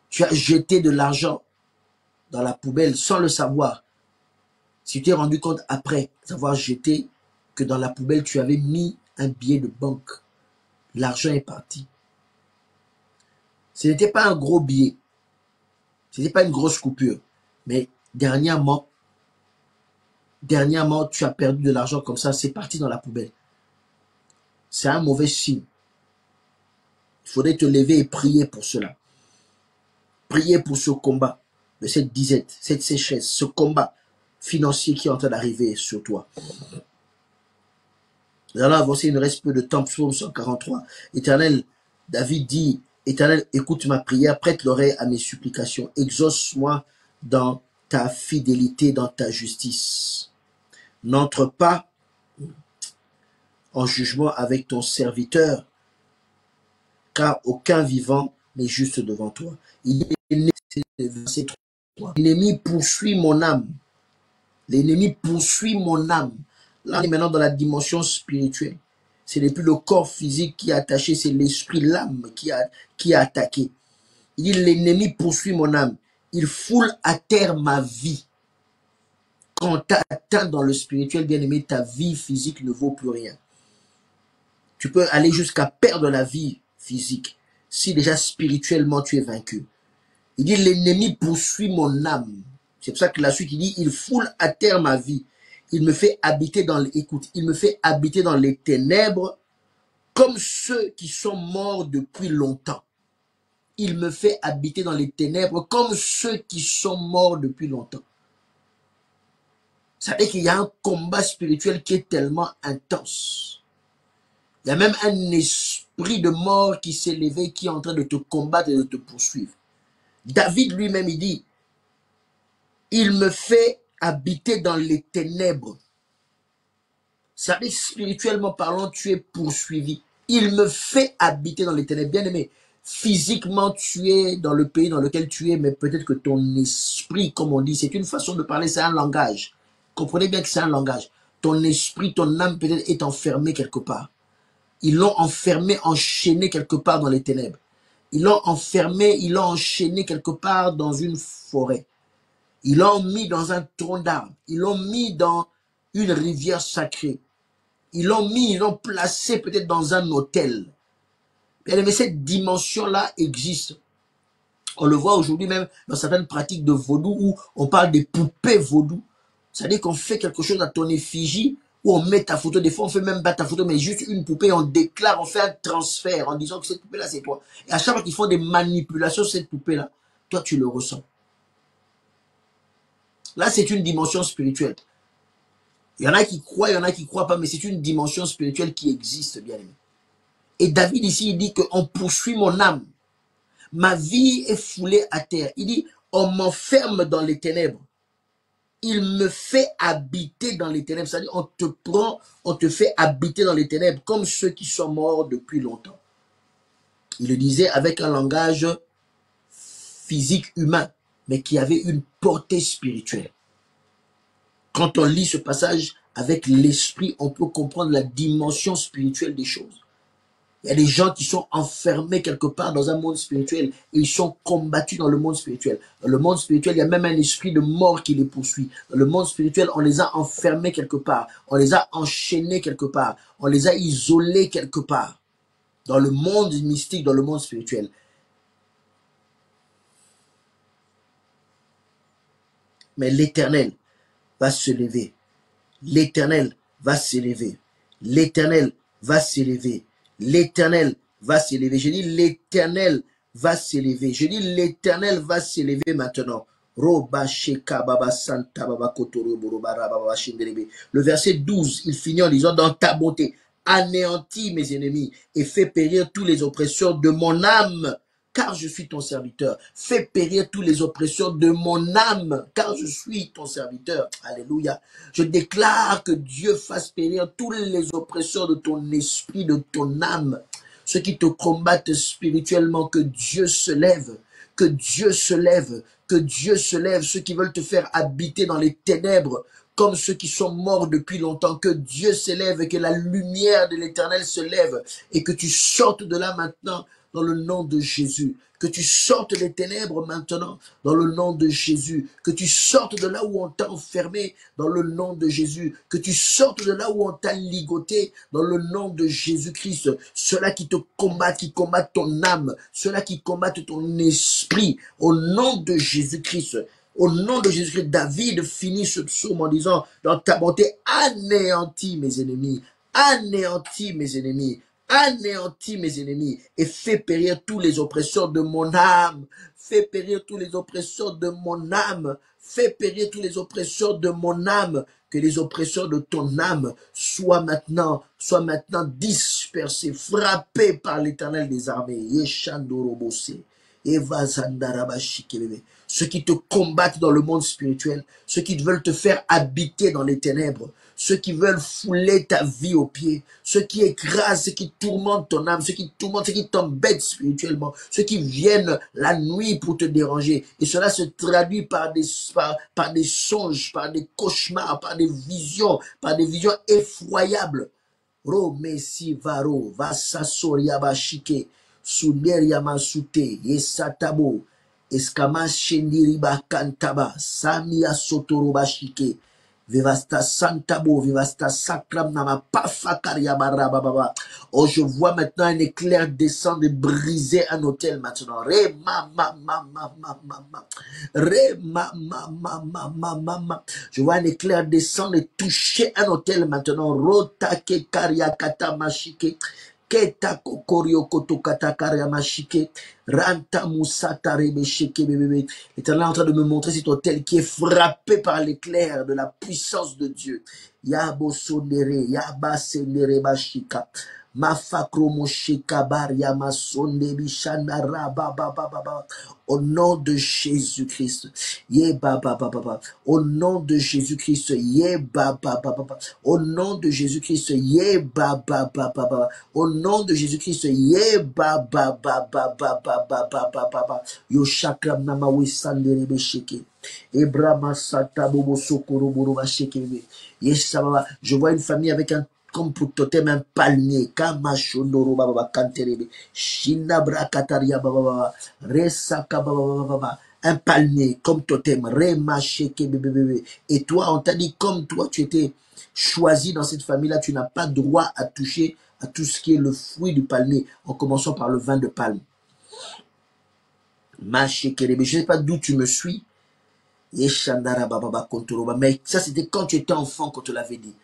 tu as jeté de l'argent dans la poubelle sans le savoir. Si tu t'es rendu compte après avoir jeté que dans la poubelle tu avais mis un billet de banque, l'argent est parti. Ce n'était pas un gros billet, ce n'était pas une grosse coupure, mais dernièrement, tu as perdu de l'argent comme ça, c'est parti dans la poubelle. C'est un mauvais signe. Il faudrait te lever et prier pour cela. Prier pour ce combat, de cette disette, cette sécheresse, ce combat financier qui est en train d'arriver sur toi. Nous allons avancer, il nous reste peu de temps. Psaume 143. Éternel, David dit, Éternel, écoute ma prière, prête l'oreille à mes supplications, exauce-moi dans ta fidélité, dans ta justice. N'entre pas en jugement avec ton serviteur, car aucun vivant n'est juste devant toi. L'ennemi poursuit mon âme. L'ennemi poursuit mon âme. Là, on est maintenant dans la dimension spirituelle. Ce n'est plus le corps physique qui est attaché, c'est l'esprit, l'âme qui est attaqué. Il dit, l'ennemi poursuit mon âme. Il foule à terre ma vie. Quand tu atteins dans le spirituel, bien aimé, ta vie physique ne vaut plus rien. Tu peux aller jusqu'à perdre la vie physique si déjà spirituellement tu es vaincu. Il dit, l'ennemi poursuit mon âme. C'est pour ça que la suite, il dit, il foule à terre ma vie. Il me fait habiter dans il me fait habiter dans les ténèbres comme ceux qui sont morts depuis longtemps. Il me fait habiter dans les ténèbres comme ceux qui sont morts depuis longtemps. Ça veut dire qu'il y a un combat spirituel qui est tellement intense. Il y a même un esprit de mort qui s'est levé, qui est en train de te combattre et de te poursuivre. David lui-même, il dit, il me fait habiter dans les ténèbres. Ça veut dire, spirituellement parlant, tu es poursuivi. Il me fait habiter dans les ténèbres. Bien aimé, physiquement, tu es dans le pays dans lequel tu es, mais peut-être que ton esprit, comme on dit, c'est une façon de parler, c'est un langage. Comprenez bien que c'est un langage. Ton esprit, ton âme peut-être est enfermé quelque part. Ils l'ont enfermé, enchaîné quelque part dans les ténèbres. Ils l'ont enfermé, ils l'ont enchaîné quelque part dans une forêt. Ils l'ont mis dans un tronc d'arbre. Ils l'ont mis dans une rivière sacrée. Ils l'ont placé peut-être dans un hôtel. Mais cette dimension-là existe. On le voit aujourd'hui même dans certaines pratiques de vaudou où on parle des poupées vaudou. C'est-à-dire qu'on fait quelque chose à ton effigie, où on met ta photo. Des fois, on fait même pas ta photo, mais juste une poupée. On déclare, on fait un transfert en disant que cette poupée-là, c'est toi. Et à chaque fois qu'ils font des manipulations sur cette poupée-là, toi, tu le ressens. Là, c'est une dimension spirituelle. Il y en a qui croient, il y en a qui ne croient pas, mais c'est une dimension spirituelle qui existe, bien aimé. Et David ici, il dit qu'on poursuit mon âme. Ma vie est foulée à terre. Il dit, on m'enferme dans les ténèbres. Il me fait habiter dans les ténèbres. C'est-à-dire, on te prend, on te fait habiter dans les ténèbres, comme ceux qui sont morts depuis longtemps. Il le disait avec un langage physique humain, mais qui avait une portée spirituelle. Quand on lit ce passage avec l'esprit, on peut comprendre la dimension spirituelle des choses. Il y a des gens qui sont enfermés quelque part dans un monde spirituel et ils sont combattus dans le monde spirituel. Dans le monde spirituel, il y a même un esprit de mort qui les poursuit. Dans le monde spirituel, on les a enfermés quelque part. On les a enchaînés quelque part. On les a isolés quelque part. Dans le monde mystique, dans le monde spirituel. Mais l'Éternel va se lever. L'Éternel va s'élever. L'Éternel va s'élever. L'Éternel va s'élever. Je dis l'Éternel va s'élever. Je dis l'Éternel va s'élever maintenant. Le verset 12, il finit en disant, dans ta bonté, anéantis mes ennemis et fais périr tous les oppresseurs de mon âme, car je suis ton serviteur. Fais périr tous les oppresseurs de mon âme, car je suis ton serviteur. Alléluia. Je déclare que Dieu fasse périr tous les oppresseurs de ton esprit, de ton âme. Ceux qui te combattent spirituellement, que Dieu se lève, que Dieu se lève, que Dieu se lève, ceux qui veulent te faire habiter dans les ténèbres, comme ceux qui sont morts depuis longtemps, que Dieu s'élève et que la lumière de l'Éternel se lève et que tu sortes de là maintenant dans le nom de Jésus. Que tu sortes des ténèbres maintenant dans le nom de Jésus. Que tu sortes de là où on t'a enfermé dans le nom de Jésus. Que tu sortes de là où on t'a ligoté dans le nom de Jésus-Christ. Ceux-là qui te combattent, qui combattent ton âme, ceux-là qui combattent ton esprit, au nom de Jésus-Christ. Au nom de Jésus-Christ, David finit ce psaume en disant, dans ta bonté, anéantis mes ennemis, anéantis mes ennemis, anéantis mes ennemis et fais périr tous les oppresseurs de mon âme. Fais périr tous les oppresseurs de mon âme. Fais périr tous les oppresseurs de mon âme. Que les oppresseurs de ton âme soient maintenant dispersés, frappés par l'Éternel des armées. Yeshandorobose. Ceux qui te combattent dans le monde spirituel, ceux qui veulent te faire habiter dans les ténèbres, ceux qui veulent fouler ta vie aux pieds, ceux qui écrasent, ceux qui tourmentent ton âme, ceux qui tourmentent, ceux qui t'embêtent spirituellement, ceux qui viennent la nuit pour te déranger. Et cela se traduit par des songes, par des cauchemars, par des visions effroyables. Romesi varo vasasoria bashike suneria masute yesatabo eskama shendiriba kantaba samia sotoro bashike vivasta santabo vivasta sakram nama pafakaria barababa. Oh, je vois maintenant un éclair descendre et briser un hôtel maintenant. Re ma ma ma ma ma ma ma. Re ma ma ma ma ma ma ma. Je vois un éclair descendre et toucher un hôtel maintenant. Rotake karia kata mashike. Keta kokorio koto kata karia mashike. Ranta musata rebeshike bébé. L'Éternel est en train de me montrer cet hôtel qui est frappé par l'éclair de la puissance de Dieu. Yabo sondere, yaba sendere bashika. Au nom de Jésus-Christ, au nom de Jésus-Christ, au nom de Jésus-Christ, au nom de Jésus-Christ, yo chakram nama wisandere besheke. Ebrama sata bobo sokoro boro basheke. Yes, je vois une famille avec un comme pour totem un palmier, kamashondoro baba kanterebe, shinabra kataria baba, resaka baba, un palmier comme totem, remacheke bébé. Et toi, on t'a dit comme toi, tu étais choisi dans cette famille-là, tu n'as pas droit à toucher à tout ce qui est le fruit du palmier, en commençant par le vin de palme. Macheke bébé, je ne sais pas d'où tu me suis. Mais ça, c'était quand tu étais enfant qu'on te l'avait dit.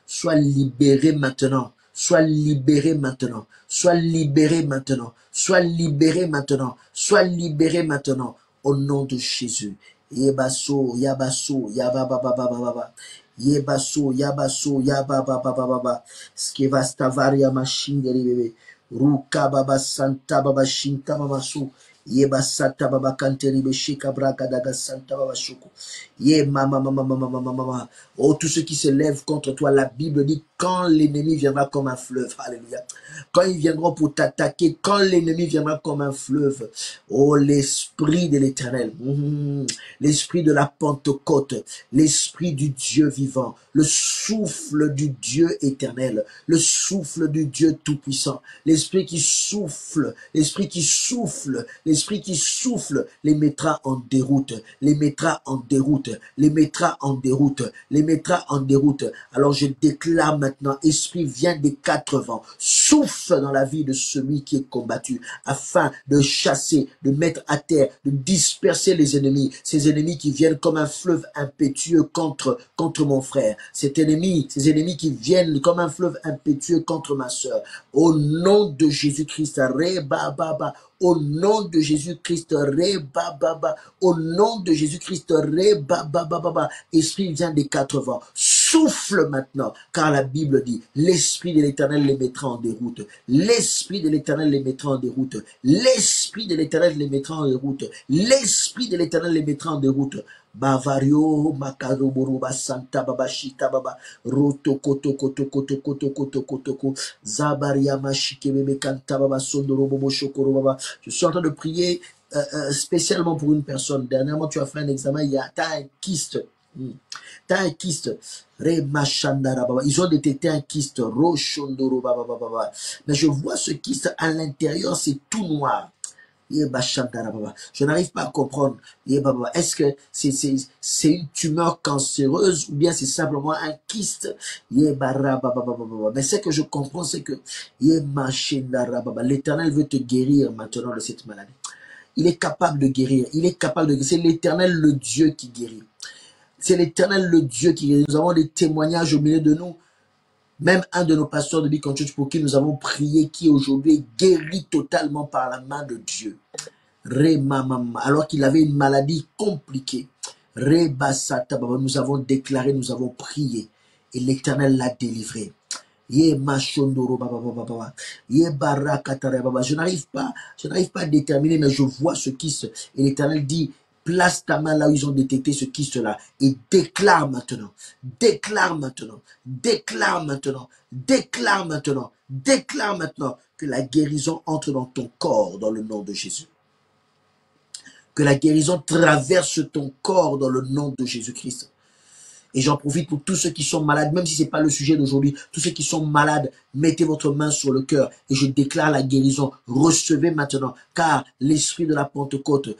Sois libéré maintenant. Sois libéré maintenant. Sois libéré maintenant. Sois libéré maintenant. Sois libéré maintenant. Au nom de Jésus. Yebaso, yabaso, yabababababa. Yebaso, yabaso, yabababababa. Skevastavaria machinderi bébé. Ruka baba santa baba shinta baba so. Yeba sata baba kanteri beshika braka daga santa baba shoko. Ye mama mama mama mama mama. Oh, tous ceux qui se lèvent contre toi, la Bible dit quand l'ennemi viendra comme un fleuve, alléluia. Quand ils viendront pour t'attaquer, quand l'ennemi viendra comme un fleuve, oh, l'esprit de l'Éternel, l'esprit de la Pentecôte, l'esprit du Dieu vivant, le souffle du Dieu éternel, le souffle du Dieu tout-puissant, l'esprit qui souffle, l'esprit qui souffle, l'esprit qui souffle, les mettra en déroute, les mettra en déroute, les mettra en déroute, les mettra en déroute. Alors je déclare maintenant, esprit vient des quatre vents, souffle dans la vie de celui qui est combattu, afin de chasser, de mettre à terre, de disperser les ennemis, ces ennemis qui viennent comme un fleuve impétueux contre mon frère, ces ennemis qui viennent comme un fleuve impétueux contre ma soeur. Au nom de Jésus-Christ, Rebababa, au nom de Jésus-Christ, Rebababa, au nom de Jésus-Christ, Rebababa, esprit vient des quatre vents. souffle maintenant, car la Bible dit, l'Esprit de l'Éternel les mettra en déroute. L'Esprit de l'Éternel les mettra en déroute. L'Esprit de l'Éternel les mettra en déroute. L'Esprit de l'Éternel les mettra en déroute. Bavario, Makado, Boruba, Santa, Baba, Shita, Baba, Roto, Koto, Koto, Koto, Koto, Koto, Koto, Koto, Zabaria, Mashike, Bebe, Kanta, Baba, Sondoro, Bobo, Shokoro, Baba. Je suis en train de prier spécialement pour une personne. Dernièrement, tu as fait un examen, tu as un kyste. Tu as un kyste. Ils ont détecté un kyste. Mais je vois ce kyste à l'intérieur, c'est tout noir. Je n'arrive pas à comprendre. Est-ce que c'est une tumeur cancéreuse ou bien c'est simplement un kyste? Mais ce que je comprends, c'est que l'Éternel veut te guérir maintenant de cette maladie. Il est capable de guérir. Il est capable de guérir. C'est l'Éternel, le Dieu qui guérit. C'est l'Éternel, le Dieu qui guérit. Nous avons des témoignages au milieu de nous. Même un de nos pasteurs de Beacon Church pour qui nous avons prié, qui aujourd'hui est guéri totalement par la main de Dieu. Alors qu'il avait une maladie compliquée. Nous avons déclaré, nous avons prié. Et l'Éternel l'a délivré. Je n'arrive pas à déterminer, mais je vois ce kyste. Et l'Éternel dit, place ta main là où ils ont détecté ce kyste-là et déclare maintenant, déclare maintenant, déclare maintenant, déclare maintenant, déclare maintenant que la guérison entre dans ton corps dans le nom de Jésus. Que la guérison traverse ton corps dans le nom de Jésus-Christ. Et j'en profite pour tous ceux qui sont malades, même si ce n'est pas le sujet d'aujourd'hui, tous ceux qui sont malades, mettez votre main sur le cœur et je déclare la guérison. Recevez maintenant, car l'esprit de la Pentecôte,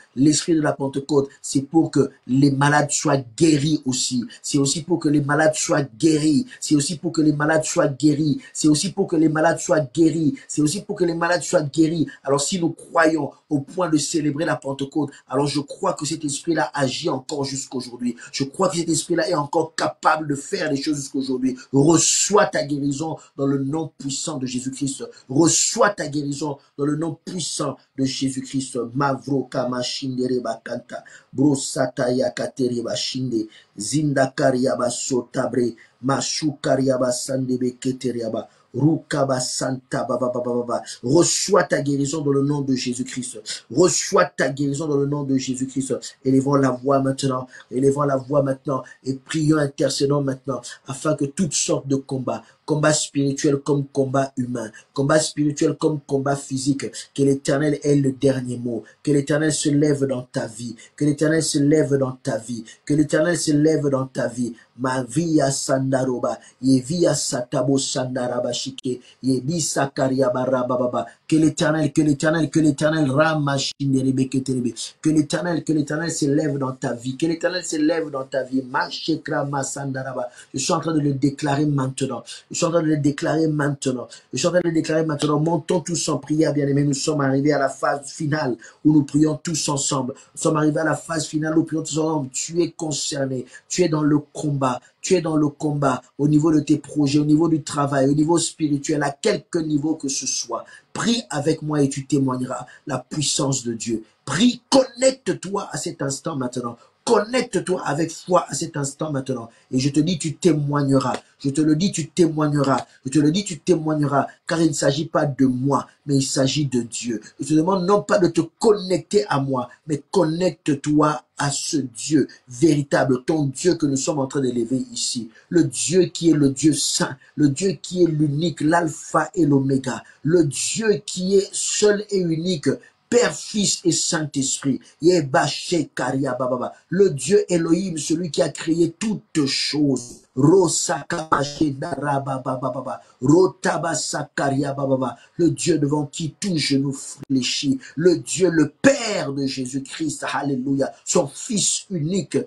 c'est pour que les malades soient guéris aussi. C'est aussi pour que les malades soient guéris. C'est aussi pour que les malades soient guéris. C'est aussi pour que les malades soient guéris. C'est aussi pour que les malades soient guéris. Alors si nous croyons au point de célébrer la Pentecôte, alors je crois que cet esprit-là agit encore jusqu'aujourd'hui. Je crois que cet esprit-là est encore capable de faire des choses jusqu'aujourd'hui. Reçois ta guérison dans le nom puissant de Jésus-Christ. Reçois ta guérison dans le nom puissant de Jésus-Christ. Mavro kama shindere bakanta. Brosata yakatere bashinde. Zindakaria basotabre. Mashukaria basandebe keteriaba. Rukaba Santa Baba Baba Baba. Reçois ta guérison dans le nom de Jésus-Christ. Reçois ta guérison dans le nom de Jésus-Christ. Élevons la voix maintenant. Élevons la voix maintenant. Et prions, intercédons maintenant. Afin que toutes sortes de combats, combat spirituel comme combat humain, combat spirituel comme combat physique, que l'Éternel ait le dernier mot, que l'Éternel se lève dans ta vie, que l'Éternel se lève dans ta vie, que l'Éternel se lève dans ta vie. Ma via sandaroba, ye via satabo sandarabashike, ye bisakaria barababa. Que l'Éternel ramachinderebeketerebe, que l'Éternel se lève dans ta vie, que l'Éternel se lève dans ta vie. Machekra masandaraba. Je suis en train de le déclarer maintenant. Je suis en train de le déclarer maintenant. Je suis en train de le déclarer maintenant. Montons tous en prière, bien-aimés. Nous sommes arrivés à la phase finale où nous prions tous ensemble. Nous sommes arrivés à la phase finale où nous prions tous ensemble. Tu es concerné. Tu es dans le combat. Tu es dans le combat au niveau de tes projets, au niveau du travail, au niveau spirituel, à quelque niveau que ce soit. Prie avec moi et tu témoigneras la puissance de Dieu. Prie, connecte-toi à cet instant maintenant. Connecte-toi avec foi à cet instant maintenant. Et je te dis, tu témoigneras. Je te le dis, tu témoigneras. Je te le dis, tu témoigneras. Car il ne s'agit pas de moi, mais il s'agit de Dieu. Je te demande non pas de te connecter à moi, mais connecte-toi à ce Dieu véritable, ton Dieu que nous sommes en train d'élever ici. Le Dieu qui est le Dieu saint, le Dieu qui est l'unique, l'alpha et l'oméga. Le Dieu qui est seul et unique. Père, Fils et Saint-Esprit. Le Dieu Elohim, celui qui a créé toutes choses. Le Dieu devant qui tout genou fléchit. Le Dieu, le Père de Jésus-Christ. Alléluia. Son Fils unique.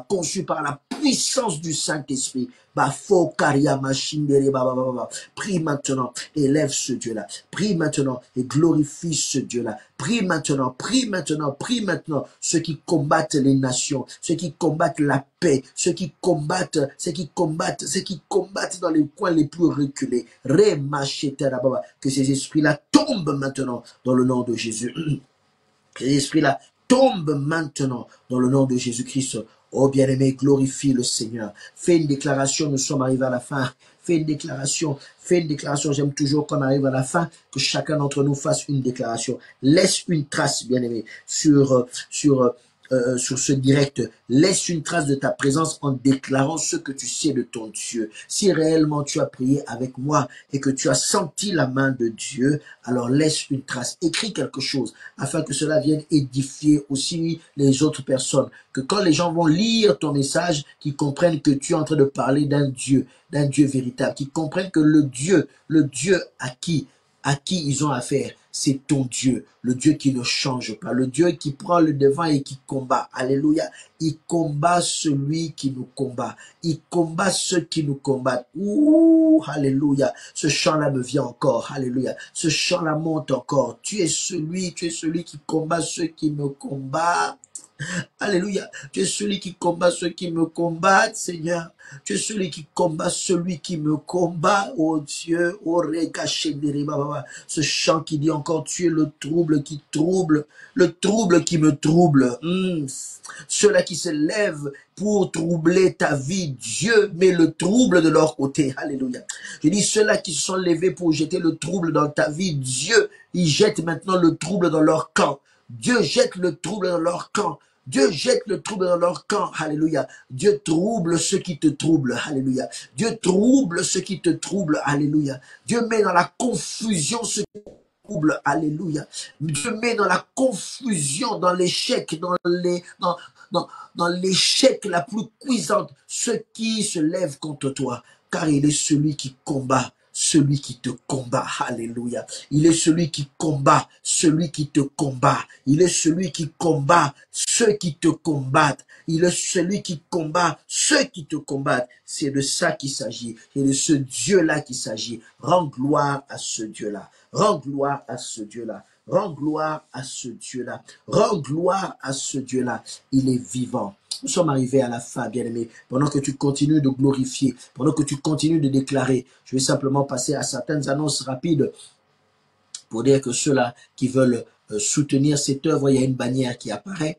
Conçu par la puissance du Saint-Esprit. Prie maintenant, élève ce Dieu-là. Prie maintenant et glorifie ce Dieu-là. Prie maintenant, prie maintenant, prie maintenant. Ceux qui combattent les nations, ceux qui combattent la paix, ceux qui combattent dans les coins les plus reculés. Que ces esprits-là tombent maintenant dans le nom de Jésus. Que ces esprits-là tombe maintenant dans le nom de Jésus-Christ. Oh bien-aimé, glorifie le Seigneur. Fais une déclaration, nous sommes arrivés à la fin. Fais une déclaration, j'aime toujours qu'on arrive à la fin, que chacun d'entre nous fasse une déclaration. Laisse une trace, bien-aimé, sur ce direct. Laisse une trace de ta présence en déclarant ce que tu sais de ton Dieu. Si réellement tu as prié avec moi et que tu as senti la main de Dieu, alors laisse une trace. Écris quelque chose afin que cela vienne édifier aussi les autres personnes. Que quand les gens vont lire ton message, qu'ils comprennent que tu es en train de parler d'un Dieu véritable, qu'ils comprennent que le Dieu à qui ils ont affaire, c'est ton Dieu, le Dieu qui ne change pas, le Dieu qui prend le devant et qui combat. Alléluia. Il combat celui qui nous combat. Il combat ceux qui nous combattent. Ouh, alléluia. Ce chant-là me vient encore. Alléluia. Ce chant-là monte encore. Tu es celui qui combat ceux qui me combattent. Alléluia. Tu es celui qui combat ceux qui me combattent, Seigneur. Tu es celui qui combat celui qui me combat, oh Dieu. Oh Rekashendereba. Ce chant qui dit encore, tu es le trouble qui trouble, le trouble qui me trouble. Ceux-là qui se lèvent pour troubler ta vie, Dieu met le trouble de leur côté. Alléluia. Je dis, ceux-là qui se sont levés pour jeter le trouble dans ta vie, Dieu, il jette maintenant le trouble dans leur camp. Dieu jette le trouble dans leur camp. Dieu jette le trouble dans leur camp. Alléluia. Dieu trouble ceux qui te troublent. Alléluia. Dieu trouble ceux qui te troublent. Alléluia. Dieu met dans la confusion ceux qui te troublent. Alléluia. Dieu met dans la confusion, dans l'échec, dans l'échec la plus cuisante, ceux qui se lèvent contre toi. Car il est celui qui combat celui qui te combat. Alléluia. Il est celui qui combat celui qui te combat. Il est celui qui combat ceux qui te combattent. Il est celui qui combat ceux qui te combattent. C'est de ça qu'il s'agit. C'est de ce Dieu-là qu'il s'agit. Rends gloire à ce Dieu-là. Rends gloire à ce Dieu-là. Rends gloire à ce Dieu-là. Rends gloire à ce Dieu-là. Il est vivant. Nous sommes arrivés à la fin, bien-aimé. Pendant que tu continues de glorifier, pendant que tu continues de déclarer, je vais simplement passer à certaines annonces rapides pour dire que ceux-là qui veulent soutenir cette œuvre, il y a une bannière qui apparaît.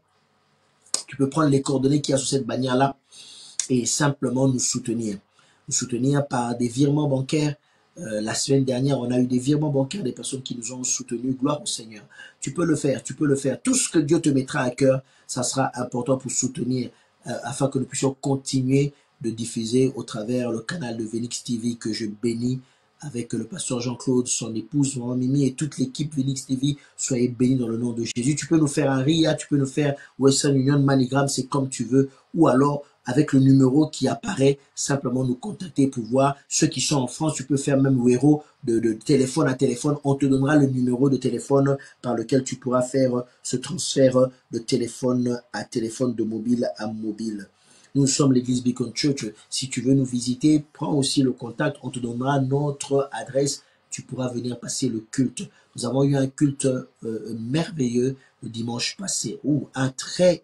Tu peux prendre les coordonnées qu'il y a sur cette bannière-là et simplement nous soutenir. Nous soutenir par des virements bancaires. La semaine dernière, on a eu des virements bancaires des personnes qui nous ont soutenus. Gloire au Seigneur. Tu peux le faire, tu peux le faire. Tout ce que Dieu te mettra à cœur, ça sera important pour soutenir afin que nous puissions continuer de diffuser au travers le canal de Venix TV que je bénis avec le pasteur Jean-Claude, son épouse, Maman Mimi et toute l'équipe Venix TV. Soyez bénis dans le nom de Jésus. Tu peux nous faire un RIA, tu peux nous faire Western Union, MoneyGram, c'est comme tu veux. Ou alors, avec le numéro qui apparaît, simplement nous contacter pour voir. Ceux qui sont en France, tu peux faire même Wero de téléphone à téléphone. On te donnera le numéro de téléphone par lequel tu pourras faire ce transfert de téléphone à téléphone, de mobile à mobile. Nous sommes l'église Beacon Church. Si tu veux nous visiter, prends aussi le contact. On te donnera notre adresse. Tu pourras venir passer le culte. Nous avons eu un culte merveilleux le dimanche passé. Un très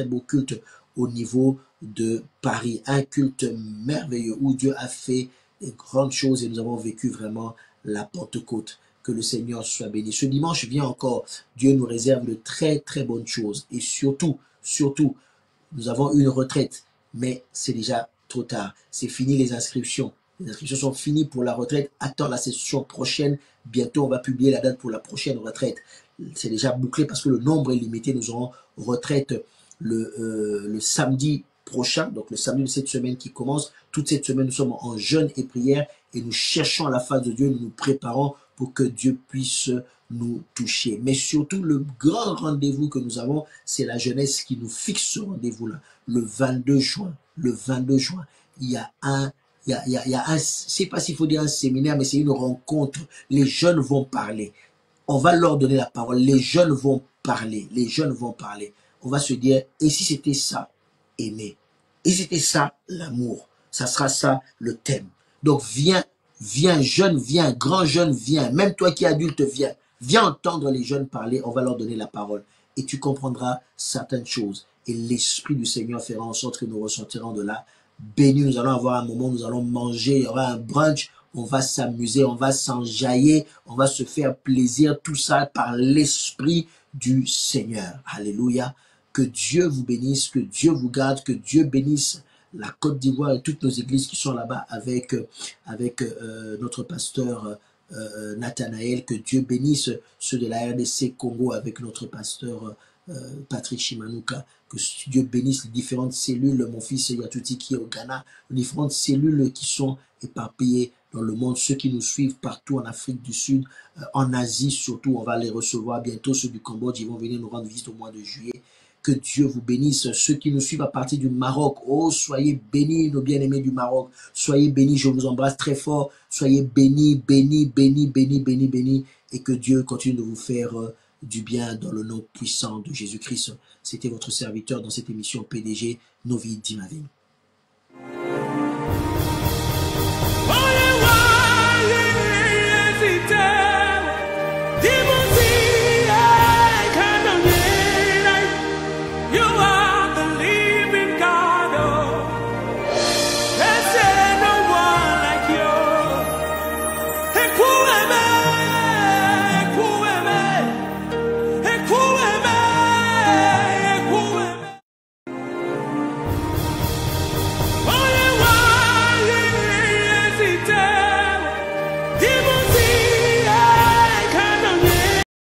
beau culte au niveau de Paris. Un culte merveilleux où Dieu a fait des grandes choses et nous avons vécu vraiment la Pentecôte. Que le Seigneur soit béni. Ce dimanche vient encore. Dieu nous réserve de très bonnes choses. Et surtout, nous avons une retraite, mais c'est déjà trop tard. C'est fini les inscriptions. Les inscriptions sont finies pour la retraite. Attends la session prochaine. Bientôt, on va publier la date pour la prochaine retraite. C'est déjà bouclé parce que le nombre est limité. Nous aurons retraite le samedi prochain, donc le samedi de cette semaine qui commence. Toute cette semaine, nous sommes en jeûne et prière et nous cherchons la face de Dieu. Nous nous préparons pour que Dieu puisse nous toucher. Mais surtout, le grand rendez-vous que nous avons, c'est la jeunesse qui nous fixe ce rendez-vous-là. Le 22 juin. Le 22 juin, il y a un, je sais pas s'il faut dire un séminaire, mais c'est une rencontre. Les jeunes vont parler. On va leur donner la parole. Les jeunes vont parler. Les jeunes vont parler. On va se dire, et si c'était ça, aimer? Et si c'était ça, l'amour? Ça sera ça, le thème. Donc, viens, jeune, viens, grand jeune, viens. Même toi qui es adulte, viens. Viens entendre les jeunes parler, on va leur donner la parole. Et tu comprendras certaines choses. Et l'Esprit du Seigneur fera en sorte que nous ressortirons de là. Bénis, nous allons avoir un moment, nous allons manger, il y aura un brunch, on va s'amuser, on va s'enjailler, on va se faire plaisir. Tout ça par l'Esprit du Seigneur. Alléluia. Que Dieu vous bénisse, que Dieu vous garde, que Dieu bénisse la Côte d'Ivoire et toutes nos églises qui sont là-bas avec notre pasteur Nathanaël. Que Dieu bénisse ceux de la RDC Congo avec notre pasteur Patrick Chimanuka. Que Dieu bénisse les différentes cellules, mon fils Yatuti qui est au Ghana, les différentes cellules qui sont éparpillées dans le monde, ceux qui nous suivent partout en Afrique du Sud, en Asie surtout, on va les recevoir bientôt, ceux du Cambodge, ils vont venir nous rendre visite au mois de juillet. Que Dieu vous bénisse, ceux qui nous suivent à partir du Maroc, oh soyez bénis nos bien-aimés du Maroc, soyez bénis, je vous embrasse très fort, soyez bénis, bénis, bénis, bénis, bénis, bénis, et que Dieu continue de vous faire du bien dans le nom puissant de Jésus-Christ. C'était votre serviteur dans cette émission PDG, Novi Dimavine. Hesitate.